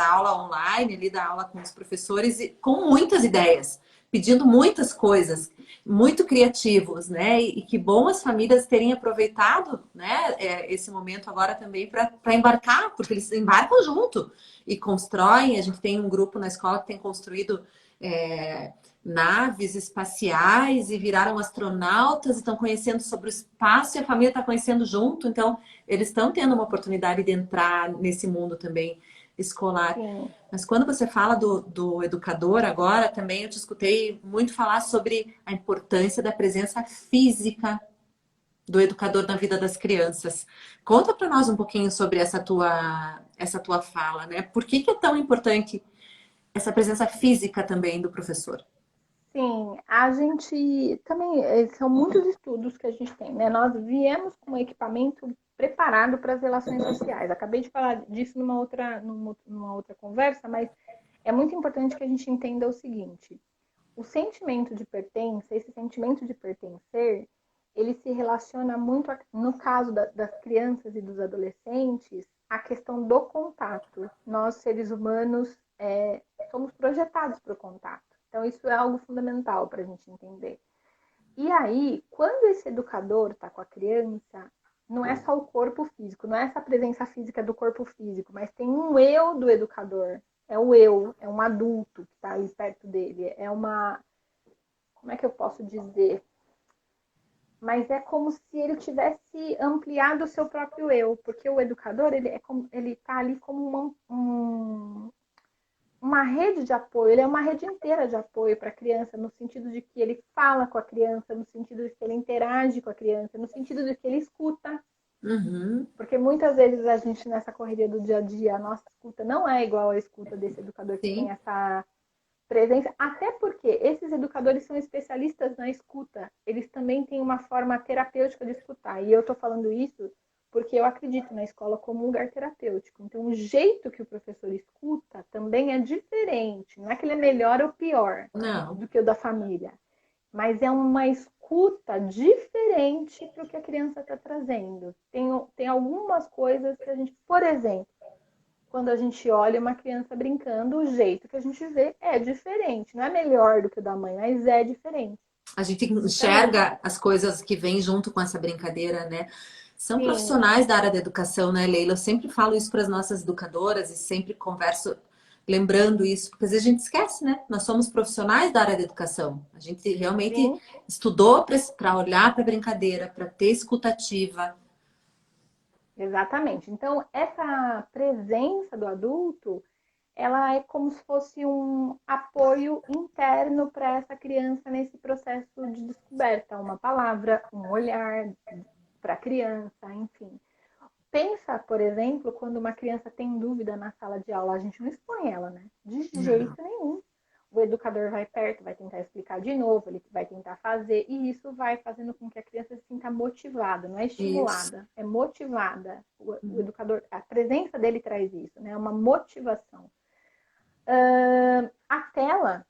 aula online, ali da aula com os professores, com muitas ideias, pedindo muitas coisas, muito criativos, né? E que bom as famílias terem aproveitado, né, esse momento agora também para embarcar, porque eles embarcam junto e constroem. A gente tem um grupo na escola que tem construído. É, naves espaciais e viraram astronautas e estão conhecendo sobre o espaço e a família está conhecendo junto. Então, eles estão tendo uma oportunidade de entrar nesse mundo também escolar. Sim. Mas quando você fala do educador agora, também eu te escutei muito falar sobre a importância da presença física do educador na vida das crianças. Conta para nós um pouquinho sobre essa tua fala, né? Por que é tão importante essa presença física também do professor? Sim, a gente também, são muitos estudos que a gente tem, né? Nós viemos com um equipamento preparado para as relações sociais. Acabei de falar disso numa outra conversa, mas é muito importante que a gente entenda o seguinte: o sentimento de pertença, esse sentimento de pertencer, ele se relaciona muito, no caso das crianças e dos adolescentes, a questão do contato. Nós, seres humanos, somos projetados para o contato. Então, isso é algo fundamental para a gente entender. E aí, quando esse educador está com a criança, não é só o corpo físico, não é essa presença física do corpo físico, mas tem um eu do educador. É o eu, é um adulto que está ali perto dele. É uma... Como é que eu posso dizer? Mas é como se ele tivesse ampliado o seu próprio eu, porque o educador, ele está ali como uma rede de apoio, ele é uma rede inteira de apoio para a criança, no sentido de que ele fala com a criança, no sentido de que ele interage com a criança, no sentido de que ele escuta. Uhum. Porque muitas vezes a gente, nessa correria do dia a dia, a nossa escuta não é igual à escuta desse educador que tem Sim. essa presença, até porque esses educadores são especialistas na escuta, eles também têm uma forma terapêutica de escutar, e eu estou falando isso porque eu acredito na escola como um lugar terapêutico, então o jeito que o professor escuta também é diferente, não é que ele é melhor ou pior Não. do que o da família, mas é uma escuta diferente para o que a criança está trazendo. Tem algumas coisas que a gente, por exemplo, quando a gente olha uma criança brincando, o jeito que a gente vê é diferente. Não é melhor do que o da mãe, mas é diferente. A gente Então, enxerga as coisas que vêm junto com essa brincadeira, né? São sim, profissionais da área da educação, né, Leila? Eu sempre falo isso para as nossas educadoras e sempre converso lembrando isso, porque às vezes a gente esquece, né? Nós somos profissionais da área da educação. A gente realmente sim, estudou para olhar para a brincadeira, para ter escutativa. exatamente. Então, essa presença do adulto, ela é como se fosse um apoio interno para essa criança nesse processo de descoberta, uma palavra, um olhar para a criança, enfim. Pensa, por exemplo, quando uma criança tem dúvida na sala de aula, a gente não expõe ela, né? De Não. jeito nenhum. O educador vai perto, vai tentar explicar de novo, ele vai tentar fazer, e isso vai fazendo com que a criança se sinta motivada, não é Isso. estimulada, é motivada. O educador, a presença dele traz isso, né? Uma motivação. A tela,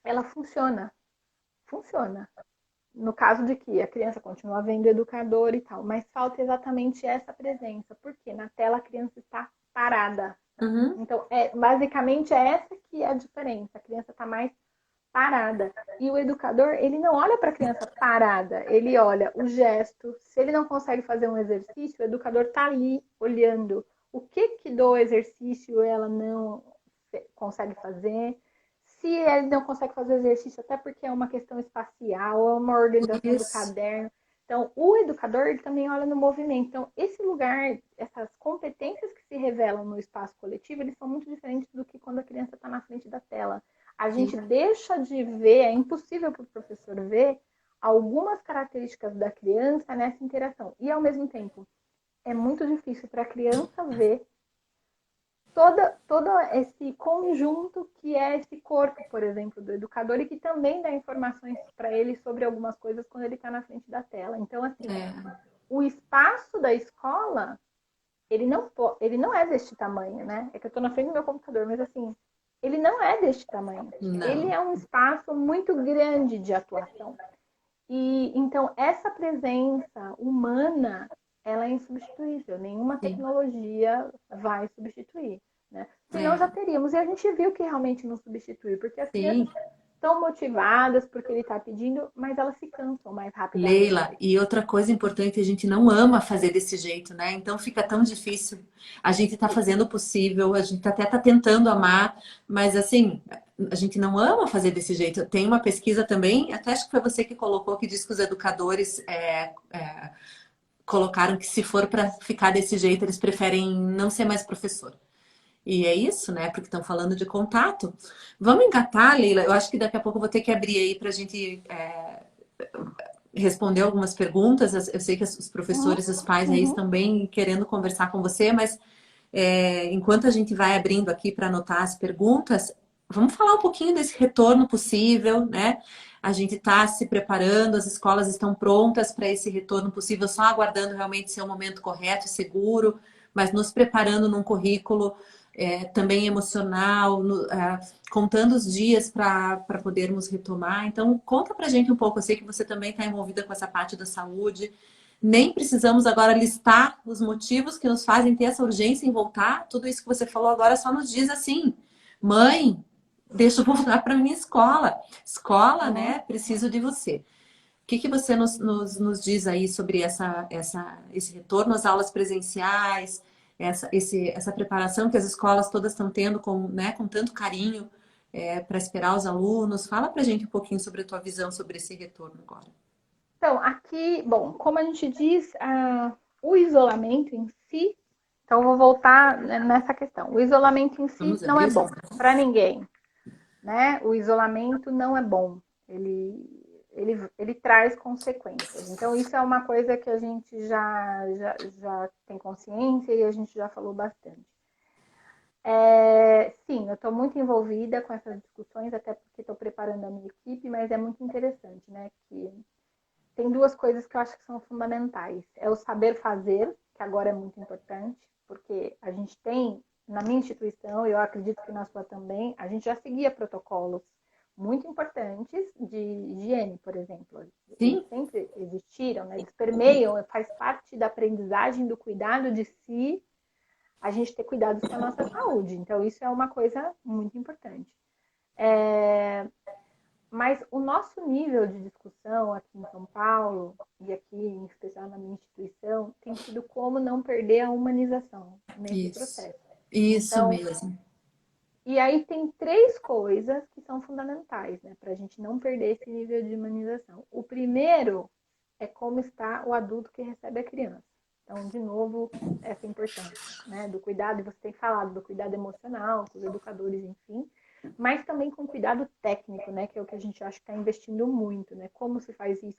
ela funciona. No caso de que a criança continua vendo o educador e tal, mas falta exatamente essa presença, porque na tela a criança está parada. Uhum. Então, basicamente é essa que é a diferença. A criança está mais parada. E o educador, ele não olha para a criança parada, ele olha o gesto. Se ele não consegue fazer um exercício, o educador está ali olhando o que do exercício ela não consegue fazer. Se ele não consegue fazer exercício, até porque é uma questão espacial, é uma organização do Isso. caderno. Então, o educador ele também olha no movimento. Então, esse lugar, essas competências que se revelam no espaço coletivo, eles são muito diferentes do que quando a criança está na frente da tela. A gente deixa de ver, é impossível para o professor ver algumas características da criança nessa interação. E, ao mesmo tempo, é muito difícil para a criança ver todo esse conjunto que é esse corpo, por exemplo, do educador e que também dá informações para ele sobre algumas coisas quando ele está na frente da tela. Então, assim, É. o espaço da escola, ele não é deste tamanho, né? É que eu estou na frente do meu computador, mas assim, ele não é deste tamanho. Ele Não. é um espaço muito grande de atuação. E então essa presença humana, ela é insubstituível. Nenhuma Sim. tecnologia vai substituir, né? Senão já É. teríamos. E a gente viu que realmente não substitui, porque as crianças Sim. estão motivadas porque ele está pedindo, mas elas se cansam mais rapidamente. Leila, e outra coisa importante, a gente não ama fazer desse jeito, né? Então fica tão difícil. A gente tá fazendo o possível, a gente até tá tentando amar, mas assim, a gente não ama fazer desse jeito. Tem uma pesquisa também, até acho que foi você que colocou, que diz que os educadores colocaram que se for para ficar desse jeito, eles preferem não ser mais professor. E é isso, né? Porque estão falando de contato. Vamos engatar, Leila. Eu acho que daqui a pouco eu vou ter que abrir aí para a gente responder algumas perguntas. Eu sei que os Uhum, professores, os pais aí uhum. estão bem querendo conversar com você, mas enquanto a gente vai abrindo aqui para anotar as perguntas, vamos falar um pouquinho desse retorno possível, né? A gente está se preparando, as escolas estão prontas para esse retorno possível, só aguardando realmente ser o momento correto e seguro, mas nos preparando num currículo também emocional, contando os dias para podermos retomar. Então, conta pra gente um pouco. Eu sei que você também está envolvida com essa parte da saúde. Nem precisamos agora listar os motivos que nos fazem ter essa urgência em voltar. Tudo isso que você falou agora só nos diz assim: mãe, deixa eu voltar para minha escola. Escola, né? Preciso de você. O que você nos diz aí sobre esse retorno às aulas presenciais, essa preparação que as escolas todas estão tendo com tanto carinho para esperar os alunos? Fala para a gente um pouquinho sobre a tua visão sobre esse retorno agora. Então, aqui, bom, como a gente diz, o isolamento em si, então eu vou voltar nessa questão. O isolamento em si não é bom para ninguém, né? O isolamento não é bom. Ele traz consequências. Então, isso é uma coisa que a gente já tem consciência e a gente já falou bastante. Sim, eu estou muito envolvida com essas discussões, até porque estou preparando a minha equipe, mas é muito interessante, né? Que tem duas coisas que eu acho que são fundamentais. É o saber fazer, que agora é muito importante, porque a gente tem, na minha instituição, e eu acredito que na sua também, a gente já seguia protocolos muito importantes de higiene, por exemplo. Sim. Eles sempre existiram, né? Eles permeiam, faz parte da aprendizagem do cuidado de si, a gente ter cuidado com a nossa saúde. Então, isso é uma coisa muito importante. Mas o nosso nível de discussão aqui em São Paulo, e aqui em especial na minha instituição, tem sido como não perder a humanização nesse processo. Isso então, mesmo. E aí tem 3 coisas que são fundamentais, né, para a gente não perder esse nível de humanização. O primeiro é como está o adulto que recebe a criança. Então, de novo, essa importância, né, do cuidado, e você tem falado do cuidado emocional, com os educadores, enfim, mas também com cuidado técnico, né, que é o que a gente acha que está investindo muito, né, como se faz isso,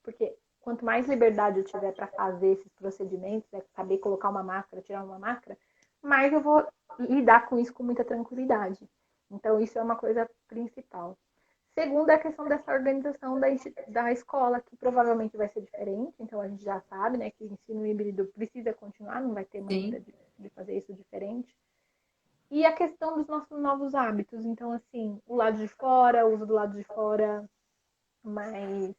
porque quanto mais liberdade eu tiver para fazer esses procedimentos, né, saber colocar uma máscara, tirar uma máscara, mais eu vou lidar com isso com muita tranquilidade. Então, isso é uma coisa principal. Segundo, é a questão dessa organização da escola, que provavelmente vai ser diferente. Então, a gente já sabe, né, que o ensino híbrido precisa continuar, não vai ter maneira de fazer isso diferente. E a questão dos nossos novos hábitos. Então, assim, o lado de fora, o uso do lado de fora mais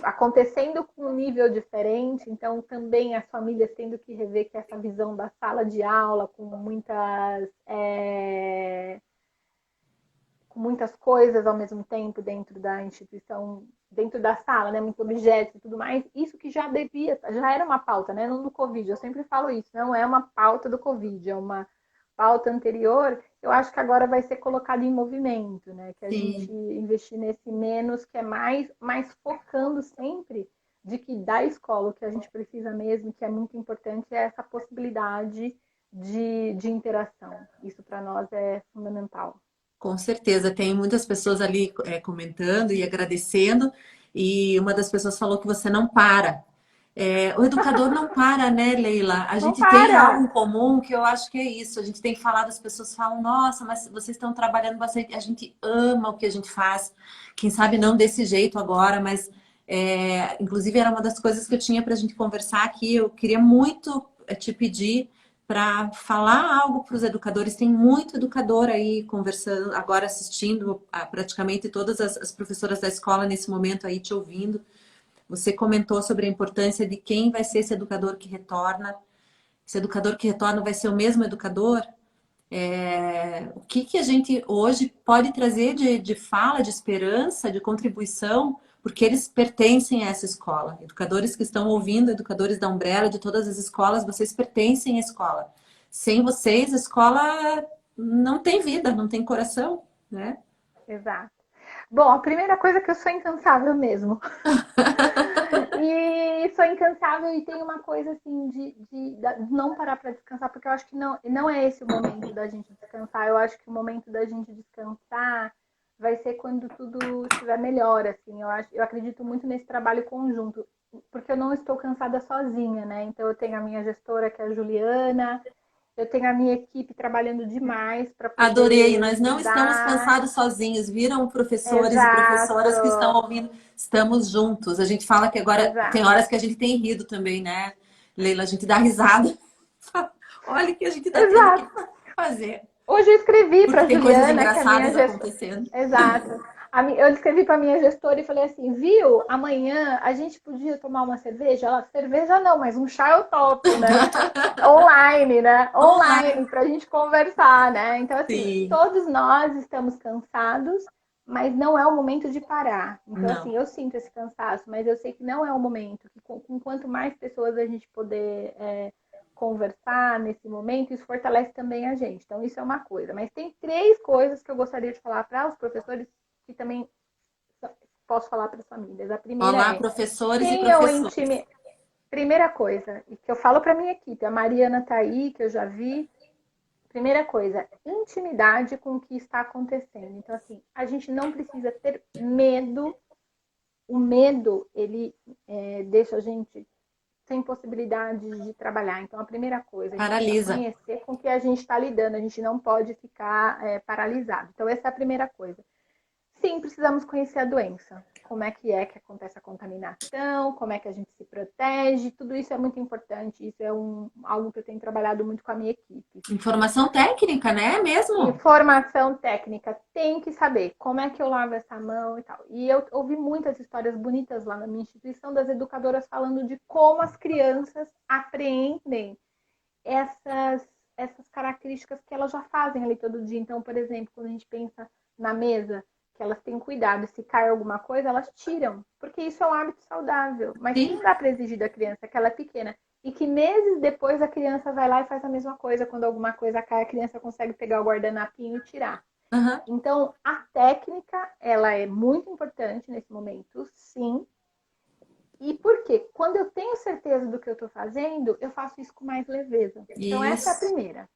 acontecendo com um nível diferente, então também as famílias tendo que rever que essa visão da sala de aula com muitas coisas ao mesmo tempo dentro da instituição, dentro da sala, né, muitos objetos e tudo mais, isso que já era uma pauta, né, não do Covid, eu sempre falo isso, não é uma pauta do Covid, é uma pauta anterior, eu acho que agora vai ser colocado em movimento, né? Que a gente investir nesse menos, que é mais focando sempre de que da escola o que a gente precisa mesmo, que é muito importante, é essa possibilidade de interação. Isso para nós é fundamental. Com certeza, tem muitas pessoas ali comentando e agradecendo, e uma das pessoas falou que você não para. O educador não para, né, Leila? A gente tem algo em comum que eu acho que é isso. A gente tem falado, as pessoas falam, nossa, mas vocês estão trabalhando bastante. A gente ama o que a gente faz. Quem sabe não desse jeito agora, mas inclusive era uma das coisas que eu tinha para a gente conversar aqui. Eu queria muito te pedir para falar algo para os educadores. Tem muito educador aí conversando, agora assistindo, praticamente todas as professoras da escola nesse momento aí te ouvindo. Você comentou sobre a importância de quem vai ser esse educador que retorna. Esse educador que retorna vai ser o mesmo educador? O que a gente hoje pode trazer de fala, de esperança, de contribuição, porque eles pertencem a essa escola. Educadores que estão ouvindo, educadores da Umbrella, de todas as escolas, vocês pertencem à escola. Sem vocês, a escola não tem vida, não tem coração, né? Exato. Bom, a primeira coisa é que eu sou incansável mesmo. E sou incansável e tem uma coisa assim de não parar para descansar, porque eu acho que não é esse o momento da gente descansar. Eu acho que o momento da gente descansar vai ser quando tudo estiver melhor, assim. Eu acredito muito nesse trabalho conjunto, porque eu não estou cansada sozinha, né? Então eu tenho a minha gestora, que é a Juliana, eu tenho a minha equipe trabalhando demais para poder Adorei, nós não ajudar. estamos cansados sozinhos, viram professores e professoras que estão ouvindo, estamos juntos. A gente fala que agora tem horas que a gente tem rido também, né, Leila? A gente dá risada. Olha o que a gente está tendo que fazer. Hoje eu escrevi para a Juliana, coisas engraçadas que é a minha acontecendo. Exato. Eu escrevi para minha gestora e falei assim, viu? Amanhã a gente podia tomar uma cerveja? Ela, cerveja não, mas um chá eu topo, né? Online, né? Online. Online, para a gente conversar, né? Então, assim, Sim. todos nós estamos cansados, mas não é o momento de parar. Então, Não. assim, eu sinto esse cansaço, mas eu sei que não é o momento. Que com quanto mais pessoas a gente poder conversar nesse momento, isso fortalece também a gente. Então, isso é uma coisa. Mas tem três coisas que eu gostaria de falar para os professores que também posso falar para as famílias. A primeira Olá, é professores e tenham professoras. intimidade. Primeira coisa, e que eu falo para minha equipe, a Mariana tá aí, que eu já vi. Primeira coisa, intimidade com o que está acontecendo. Então, assim, a gente não precisa ter medo. O medo, ele deixa a gente sem possibilidade de trabalhar. Então, a primeira coisa, a gente precisa Paralisa. conhecer com o que a gente está lidando. A gente não pode ficar paralisado. Então, essa é a primeira coisa. Sim, precisamos conhecer a doença. Como é que acontece a contaminação, como é que a gente se protege, tudo isso é muito importante. Isso é algo que eu tenho trabalhado muito com a minha equipe. Informação técnica, né? Mesmo? Informação técnica, tem que saber como é que eu lavo essa mão e tal. E eu ouvi muitas histórias bonitas lá na minha instituição das educadoras falando de como as crianças apreendem essas, essas características que elas já fazem ali todo dia. Então, por exemplo, quando a gente pensa na mesa, que elas têm cuidado, se cai alguma coisa, elas tiram, porque isso é um hábito saudável. Mas o que Sim. dá para exigir da criança? Que ela é pequena. E que meses depois a criança vai lá e faz a mesma coisa. Quando alguma coisa cai, a criança consegue pegar o guardanapinho e tirar. Uhum. Então, a técnica, ela é muito importante nesse momento, sim. E por quê? Quando eu tenho certeza do que eu estou fazendo, eu faço isso com mais leveza. Então, essa é a Isso. primeira.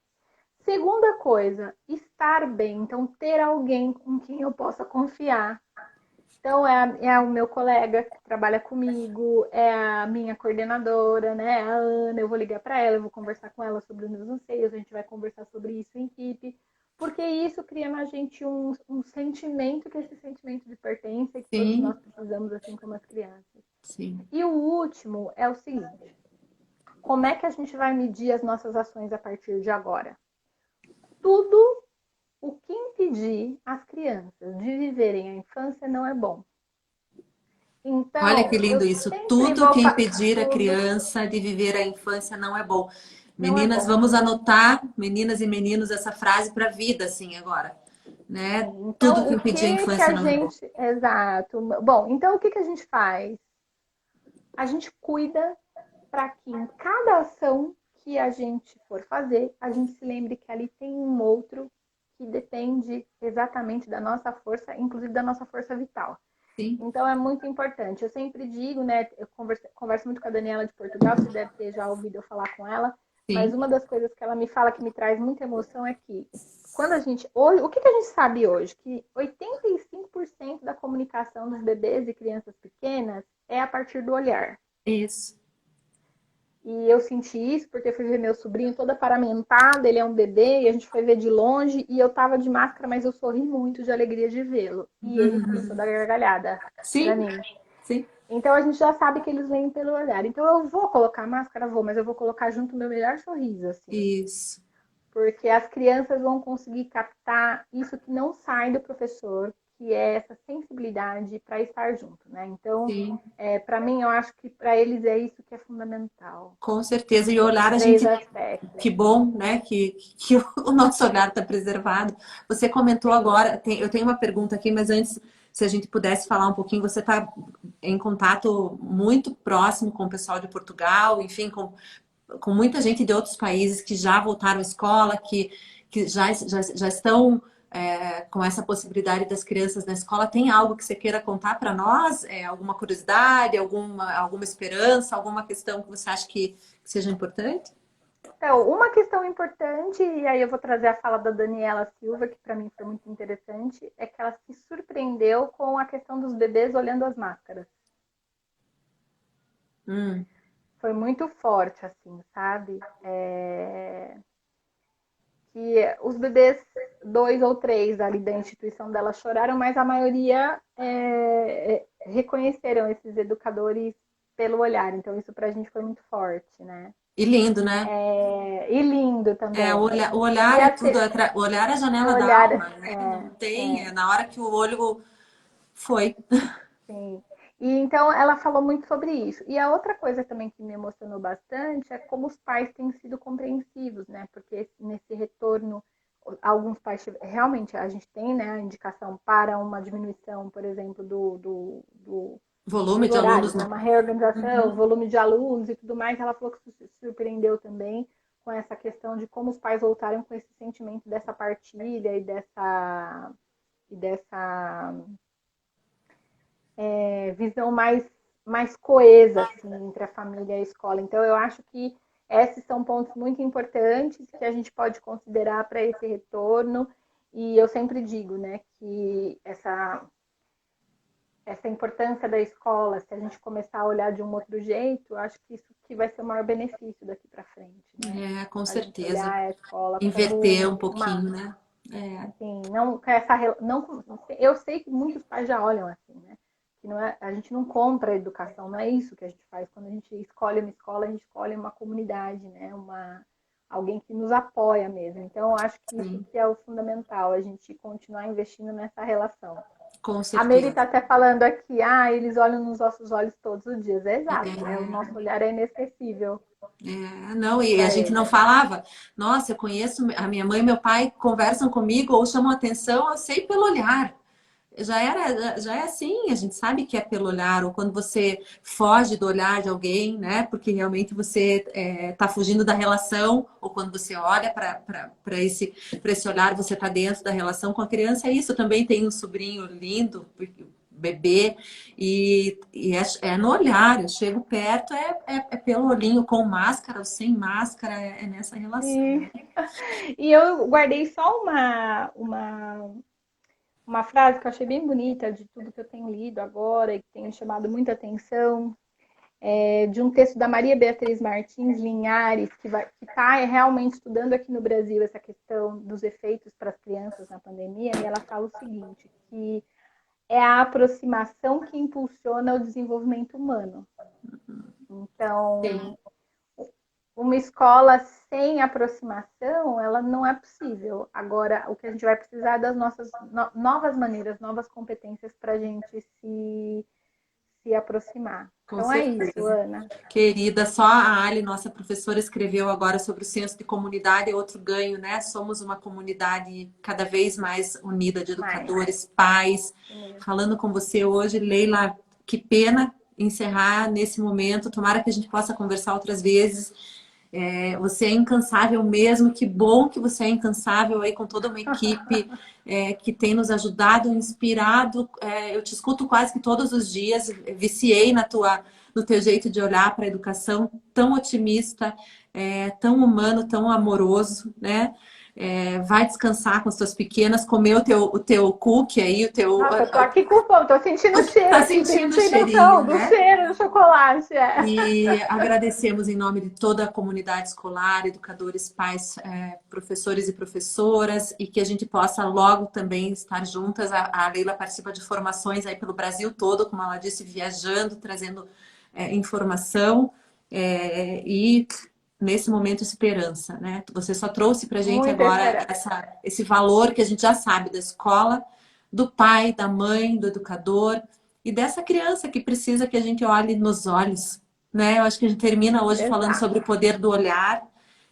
Segunda coisa, estar bem. Então, ter alguém com quem eu possa confiar. Então, é o meu colega que trabalha comigo, é a minha coordenadora, né? A Ana, eu vou ligar para ela, eu vou conversar com ela sobre os meus anseios, a gente vai conversar sobre isso em equipe, porque isso cria na gente um sentimento, que é esse sentimento de pertença, que todos nós Sim. precisamos, assim como as crianças. Sim. E o último é o seguinte, como é que a gente vai medir as nossas ações a partir de agora? Tudo o que impedir as crianças de viverem a infância não é bom. Olha que Então, eu lindo isso. sempre Tudo vou que impedir a tudo criança de viver a infância não é bom. não é Meninas, bom. vamos anotar, meninas e meninos, essa frase para a vida, assim, agora, né? Sim. Tudo Então, que o impedir a que infância a não é bom. gente, exato. Bom, então o que a gente faz? A gente cuida para que em cada ação que a gente for fazer, a gente se lembre que ali tem um outro que depende exatamente da nossa força, inclusive da nossa força vital. Sim, Então é muito importante. Eu sempre digo, né? Eu converso muito com a Daniela de Portugal, você deve ter já ouvido eu falar com ela, mas sim. uma das coisas que ela me fala que me traz muita emoção é que quando a gente. Hoje, o que a gente sabe hoje? Que 85% da comunicação dos bebês e crianças pequenas é a partir do olhar. Isso. E eu senti isso porque eu fui ver meu sobrinho toda paramentada, ele é um bebê, e a gente foi ver de longe, e eu tava de máscara, mas eu sorri muito de alegria de vê-lo. E ele começou a dar gargalhada pra Sim, mim. sim. Então a gente já sabe que eles leem pelo olhar. Então eu vou colocar máscara, vou, mas eu vou colocar junto o meu melhor sorriso, assim. Isso. Porque as crianças vão conseguir captar isso que não sai do professor, que é essa sensibilidade para estar junto, né? Então, Sim. para mim, eu acho que para eles é isso que é fundamental. Com certeza. E Esses olhar a três gente, aspectos. que bom, né? Que o nosso olhar está preservado. Você comentou Sim. agora, eu tenho uma pergunta aqui, mas antes, se a gente pudesse falar um pouquinho, você está em contato muito próximo com o pessoal de Portugal, enfim, com muita gente de outros países que já voltaram à escola, que já estão com essa possibilidade das crianças na escola. Tem algo que você queira contar para nós? Alguma curiosidade, alguma esperança, alguma questão que você acha que seja importante? Então, uma questão importante, e aí eu vou trazer a fala da Daniela Silva, que para mim foi muito interessante, é que ela se surpreendeu com a questão dos bebês olhando as máscaras. Hum, Foi muito forte, assim, sabe? Que os bebês, dois ou três ali da instituição dela choraram, mas a maioria reconheceram esses educadores pelo olhar. Então, isso pra gente foi muito forte, né? e lindo, né? E lindo também. O E olhar é tudo, o olhar é a o janela da olhar alma, né? Não tem, é na hora que o olho Foi. Sim. E então ela falou muito sobre isso. E a outra coisa também que me emocionou bastante é como os pais têm sido compreensivos, né? Porque nesse retorno, alguns pais realmente a gente tem, né, a indicação para uma diminuição, por exemplo, Volume dos de alunos, horários, né? né? Uma reorganização, Uhum. volume de alunos e tudo mais. Ela falou que se surpreendeu também com essa questão de como os pais voltaram com esse sentimento dessa partilha e dessa visão mais coesa assim, entre a família e a escola. Então, eu acho que esses são pontos muito importantes que a gente pode considerar para esse retorno. E eu sempre digo, né, que essa importância da escola, se a gente começar a olhar de um outro jeito, acho que isso que vai ser o maior benefício daqui para frente, né? Com A gente certeza. olhar a escola Inverter um como uma, pouquinho, né? assim, não essa não, eu sei que muitos pais já olham assim, né? Que não é, a gente não compra a educação, não é isso que a gente faz quando a gente escolhe uma escola, a gente escolhe uma comunidade, né? Alguém que nos apoia mesmo. Então, eu acho que isso Sim, que é o fundamental, a gente continuar investindo nessa relação. com A Mary está certeza. até falando aqui, eles olham nos nossos olhos todos os dias. É exato, né? O nosso olhar é inesquecível Não, e a para gente não eles. falava, nossa, eu conheço, a minha mãe e meu pai conversam comigo ou chamam atenção, eu sei pelo olhar. Já é assim, a gente sabe que é pelo olhar, ou quando você foge do olhar de alguém, né? Porque realmente você está fugindo da relação, ou quando você olha para esse olhar, você está dentro da relação com a criança, é isso. Eu também tenho um sobrinho lindo, bebê, e é no olhar, eu chego perto, é pelo olhinho, com máscara ou sem máscara, é nessa relação. Sim. E eu guardei só uma frase que eu achei bem bonita de tudo que eu tenho lido agora e que tem chamado muita atenção, de um texto da Maria Beatriz Martins Linhares, que está realmente estudando aqui no Brasil essa questão dos efeitos para as crianças na pandemia, e ela fala o seguinte, que é a aproximação que impulsiona o desenvolvimento humano. Então, Sim, uma escola sem aproximação, ela não é possível. Agora, o que a gente vai precisar é das nossas novas maneiras, novas competências para a gente se aproximar. com Então é isso, certeza. Ana. Querida, só a Ali, nossa professora, escreveu agora sobre o senso de comunidade, é outro ganho, né? Somos uma comunidade cada vez mais unida de Mais. educadores, pais. Isso mesmo. Falando com você hoje, Leila, que pena encerrar nesse momento. Tomara que a gente possa conversar outras vezes. Você é incansável mesmo, que bom que você é incansável aí com toda uma equipe que tem nos ajudado, inspirado. Eu te escuto quase que todos os dias, viciei no teu jeito de olhar para a educação, tão otimista, tão humano, tão amoroso, né? Vai descansar com as tuas pequenas, comer o teu cookie aí, o teu. Nossa, eu tô aqui com fome, tô sentindo o cheiro Tá aqui, você não sentindo o tem cheirinho, noção do né? cheiro do chocolate. E agradecemos em nome de toda a comunidade escolar, educadores, pais, professores e professoras, e que a gente possa logo também estar juntas. A Leila participa de formações aí pelo Brasil todo, como ela disse, viajando, trazendo informação e nesse momento esperança, né? Você só trouxe para a gente Muita agora esperança. esse valor que a gente já sabe da escola, do pai, da mãe, do educador e dessa criança que precisa que a gente olhe nos olhos, né? Eu acho que a gente termina hoje falando Exato. sobre o poder do olhar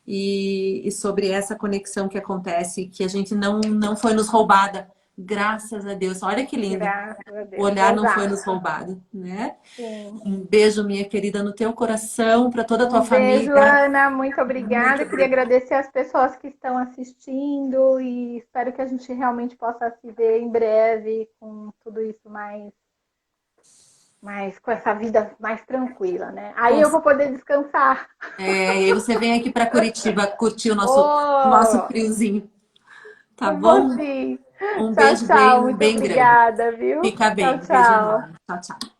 e sobre essa conexão que acontece, que a gente não foi nos roubada, graças a Deus. Olha que lindo. Graças a O Deus. olhar não foi Exato. nos roubado, né? Sim. Um beijo, minha querida, no teu coração, para toda a tua Um beijo, família. Ana. Muito Muito obrigada. Queria obrigada. agradecer as pessoas que estão assistindo e espero que a gente realmente possa se ver em breve com tudo isso mais com essa vida mais tranquila, né? Aí eu vou poder descansar. E aí você vem aqui para Curitiba curtir o nosso Oh, friozinho, tá vou bom? sim. Um Tchau, beijo tchau. bem, Muito bem grande. obrigada, viu? Fica Tchau, bem. Um beijo tchau. enorme. Tchau, tchau.